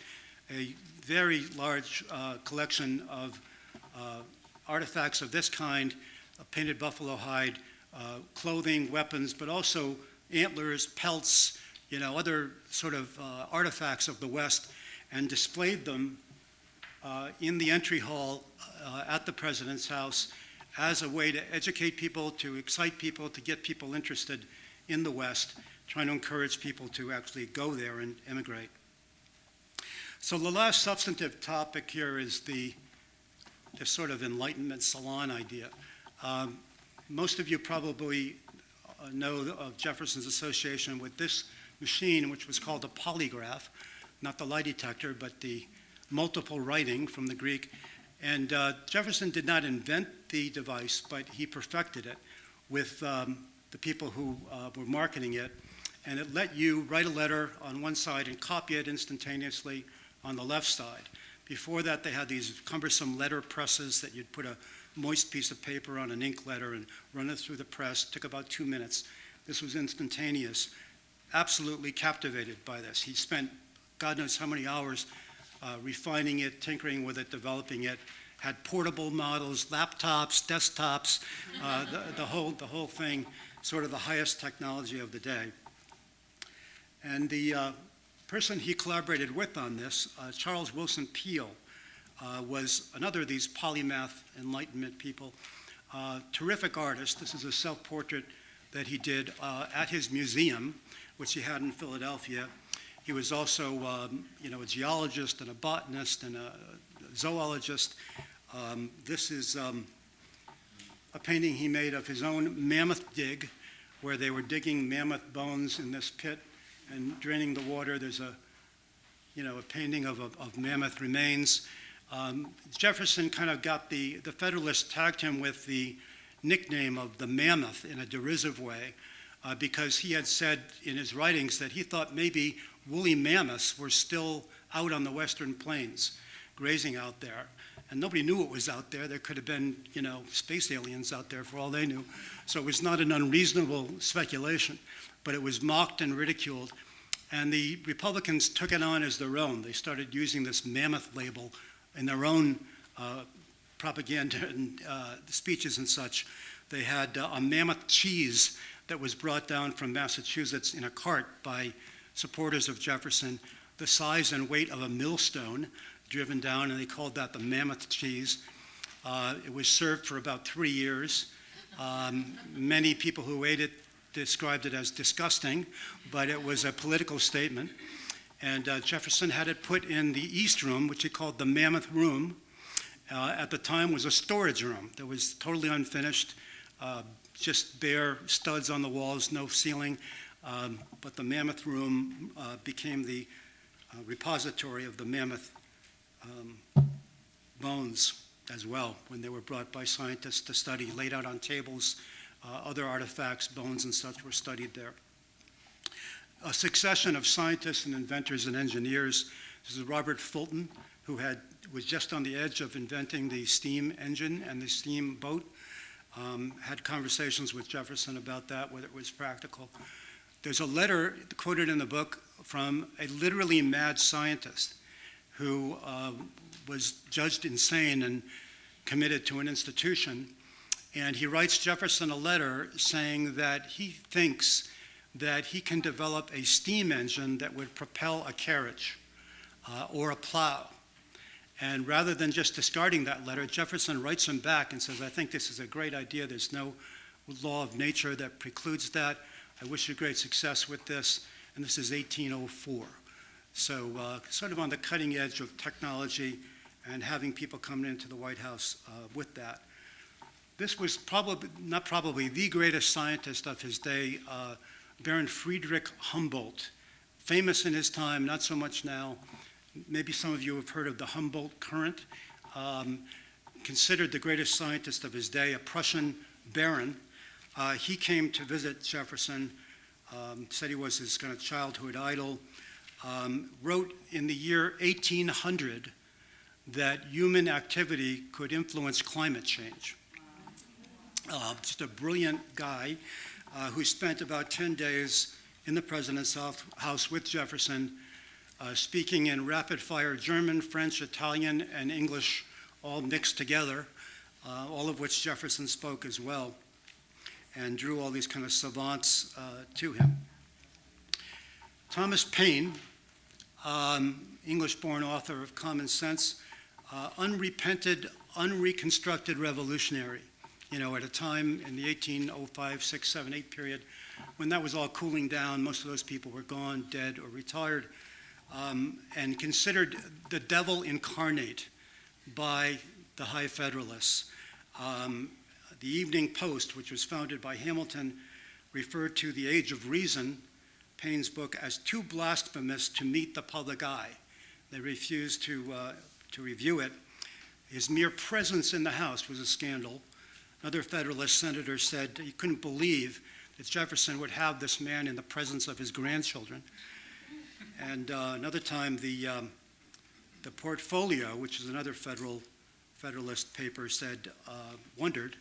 a very large collection of artifacts of this kind, painted buffalo hide, clothing, weapons, but also antlers, pelts, other sort of artifacts of the West, and displayed them in the entry hall at the president's house as a way to educate people, to excite people, to get people interested in the West, trying to encourage people to actually go there and immigrate. So the last substantive topic here is this sort of Enlightenment salon idea. Most of you probably know of Jefferson's association with this machine, which was called a polygraph, not the lie detector, but the multiple writing from the Greek. And Jefferson did not invent the device, but he perfected it with the people who were marketing it. And it let you write a letter on one side and copy it instantaneously on the left side. Before that, they had these cumbersome letter presses that you'd put a moist piece of paper on an ink letter and run it through the press. It took about 2 minutes. This was instantaneous. Absolutely captivated by this. He spent God knows how many hours refining it, tinkering with it, developing it. Had portable models, laptops, desktops, the whole thing, sort of the highest technology of the day. And the person he collaborated with on this, Charles Wilson Peale, was another of these polymath Enlightenment people. Terrific artist. This is a self-portrait that he did at his museum, which he had in Philadelphia. He was also, a geologist and a botanist and a zoologist. This is a painting he made of his own mammoth dig, where they were digging mammoth bones in this pit and draining the water. There's a painting of mammoth remains. Jefferson kind of got the Federalists tagged him with the nickname of the Mammoth in a derisive way, because he had said in his writings that he thought maybe woolly mammoths were still out on the western plains, grazing out there. And nobody knew what was out there. There could have been, space aliens out there for all they knew. So it was not an unreasonable speculation, but it was mocked and ridiculed. And the Republicans took it on as their own. They started using this mammoth label in their own propaganda and speeches and such. They had a mammoth cheese that was brought down from Massachusetts in a cart by supporters of Jefferson, the size and weight of a millstone, driven down, and they called that the mammoth cheese. It was served for about 3 years. Many people who ate it described it as disgusting, but it was a political statement. And Jefferson had it put in the East Room, which he called the Mammoth Room. At the time was a storage room that was totally unfinished, just bare studs on the walls, no ceiling. But the Mammoth Room became the repository of the mammoth bones as well, when they were brought by scientists to study, laid out on tables. Other artifacts, bones and such were studied there. A succession of scientists and inventors and engineers. This is Robert Fulton, who was just on the edge of inventing the steam engine and the steamboat. had conversations with Jefferson about that, whether it was practical. There's a letter quoted in the book from a literally mad scientist who was judged insane and committed to an institution. And he writes Jefferson a letter saying that he thinks that he can develop a steam engine that would propel a carriage or a plow. And rather than just discarding that letter, Jefferson writes him back and says, I think this is a great idea. There's no law of nature that precludes that. I wish you great success with this. And this is 1804. So sort of on the cutting edge of technology and having people coming into the White House with that. This was not probably the greatest scientist of his day, Baron Friedrich Humboldt, famous in his time, not so much now. Maybe some of you have heard of the Humboldt current. Considered the greatest scientist of his day, a Prussian baron. He came to visit Jefferson, said he was his kind of childhood idol, wrote in the year 1800 that human activity could influence climate change. Just a brilliant guy who spent about 10 days in the president's house with Jefferson, speaking in rapid-fire German, French, Italian, and English, all mixed together, all of which Jefferson spoke as well, and drew all these kind of savants to him. Thomas Paine, English-born author of Common Sense, unrepented, unreconstructed revolutionary, at a time in the 1805, 6, 7, 8 period, when that was all cooling down. Most of those people were gone, dead, or retired, and considered the devil incarnate by the High Federalists. The Evening Post, which was founded by Hamilton, referred to the Age of Reason, Paine's book, as too blasphemous to meet the public eye. They refused to review it. His mere presence in the House was a scandal. Another Federalist senator said he couldn't believe that Jefferson would have this man in the presence of his grandchildren. And another time, the Portfolio, which is another Federalist paper, wondered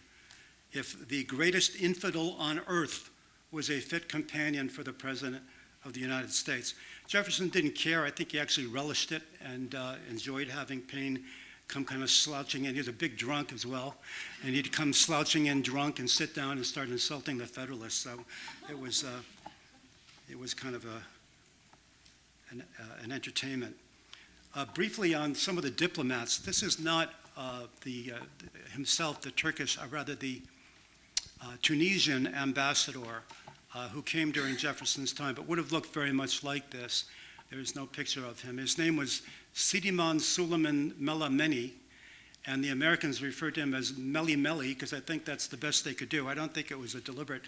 if the greatest infidel on earth was a fit companion for the President of the United States. Jefferson didn't care. I think he actually relished it and enjoyed having Paine come kind of slouching in. He was a big drunk as well, and he'd come slouching in drunk and sit down and start insulting the Federalists. So it was kind of an entertainment. Briefly on some of the diplomats, this is not himself, the Turkish, rather the Tunisian ambassador who came during Jefferson's time, but would have looked very much like this. There is no picture of him. His name was Sidiman Suleiman Melameni, and the Americans referred to him as Meli Meli because I think that's the best they could do. I don't think it was a deliberate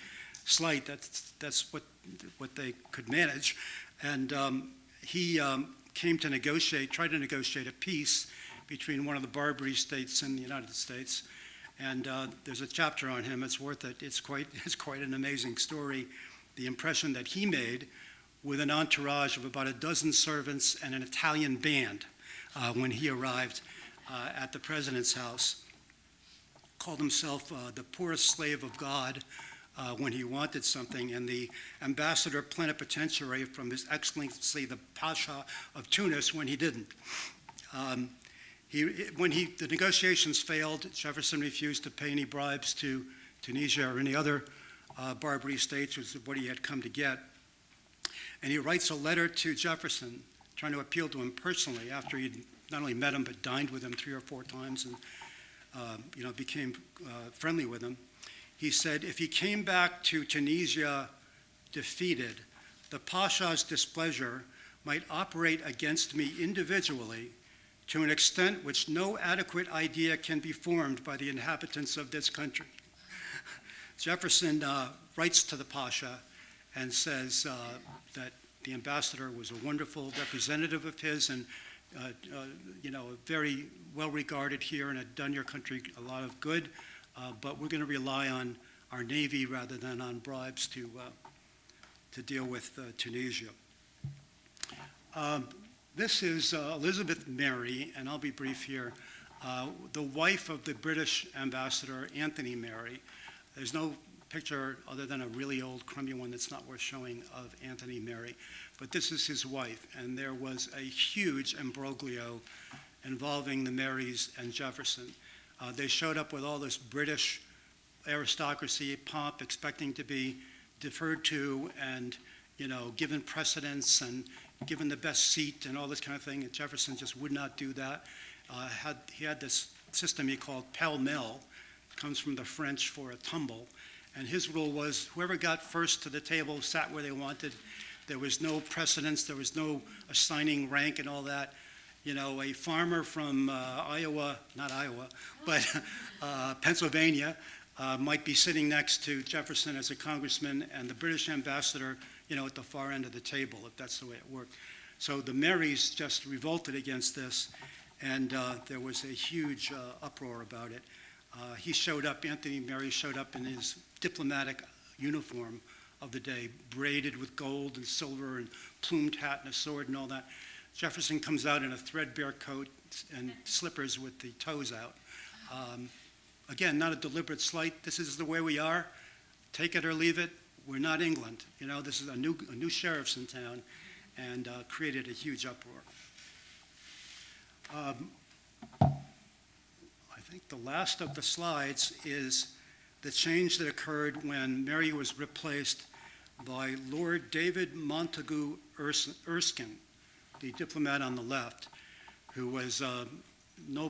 slight. That's what they could manage. And he came to tried to negotiate a peace between one of the Barbary states and the United States. And there's a chapter on him. It's worth it. It's quite an amazing story. The impression that he made with an entourage of about a dozen servants and an Italian band when he arrived at the president's house. Called himself the poorest slave of God when he wanted something, and the ambassador plenipotentiary from His Excellency the Pasha of Tunis when he didn't. When the negotiations failed, Jefferson refused to pay any bribes to Tunisia or any other Barbary states, which is what he had come to get. And he writes a letter to Jefferson, trying to appeal to him personally after he'd not only met him but dined with him 3 or 4 times and became friendly with him. He said, if he came back to Tunisia defeated, the Pasha's displeasure might operate against me individually to an extent which no adequate idea can be formed by the inhabitants of this country. Jefferson writes to the Pasha and says that the ambassador was a wonderful representative of his and very well regarded here and had done your country a lot of good, but we're going to rely on our Navy rather than on bribes to deal with Tunisia. This is Elizabeth Mary, and I'll be brief here, the wife of the British ambassador Anthony Mary. There's no picture other than a really old, crummy one that's not worth showing of Anthony Merry. But this is his wife, and there was a huge imbroglio involving the Marys and Jefferson. They showed up with all this British aristocracy pomp, expecting to be deferred to and, given precedence and given the best seat and all this kind of thing. And Jefferson just would not do that. He had this system he called pell-mell. It comes from the French for a tumble. And his rule was whoever got first to the table sat where they wanted. There was no precedence. There was no assigning rank and all that. A farmer from Pennsylvania might be sitting next to Jefferson as a congressman and the British ambassador, at the far end of the table, if that's the way it worked. So the Marys just revolted against this, and there was a huge uproar about it. Anthony Merry showed up in his diplomatic uniform of the day, braided with gold and silver and plumed hat and a sword and all that. Jefferson comes out in a threadbare coat and slippers with the toes out. Again, not a deliberate slight. This is the way we are. Take it or leave it. We're not England. This is a new sheriff's in town, and created a huge uproar. I think the last of the slides is the change that occurred when Mary was replaced by Lord David Montagu Erskine, the diplomat on the left, who was no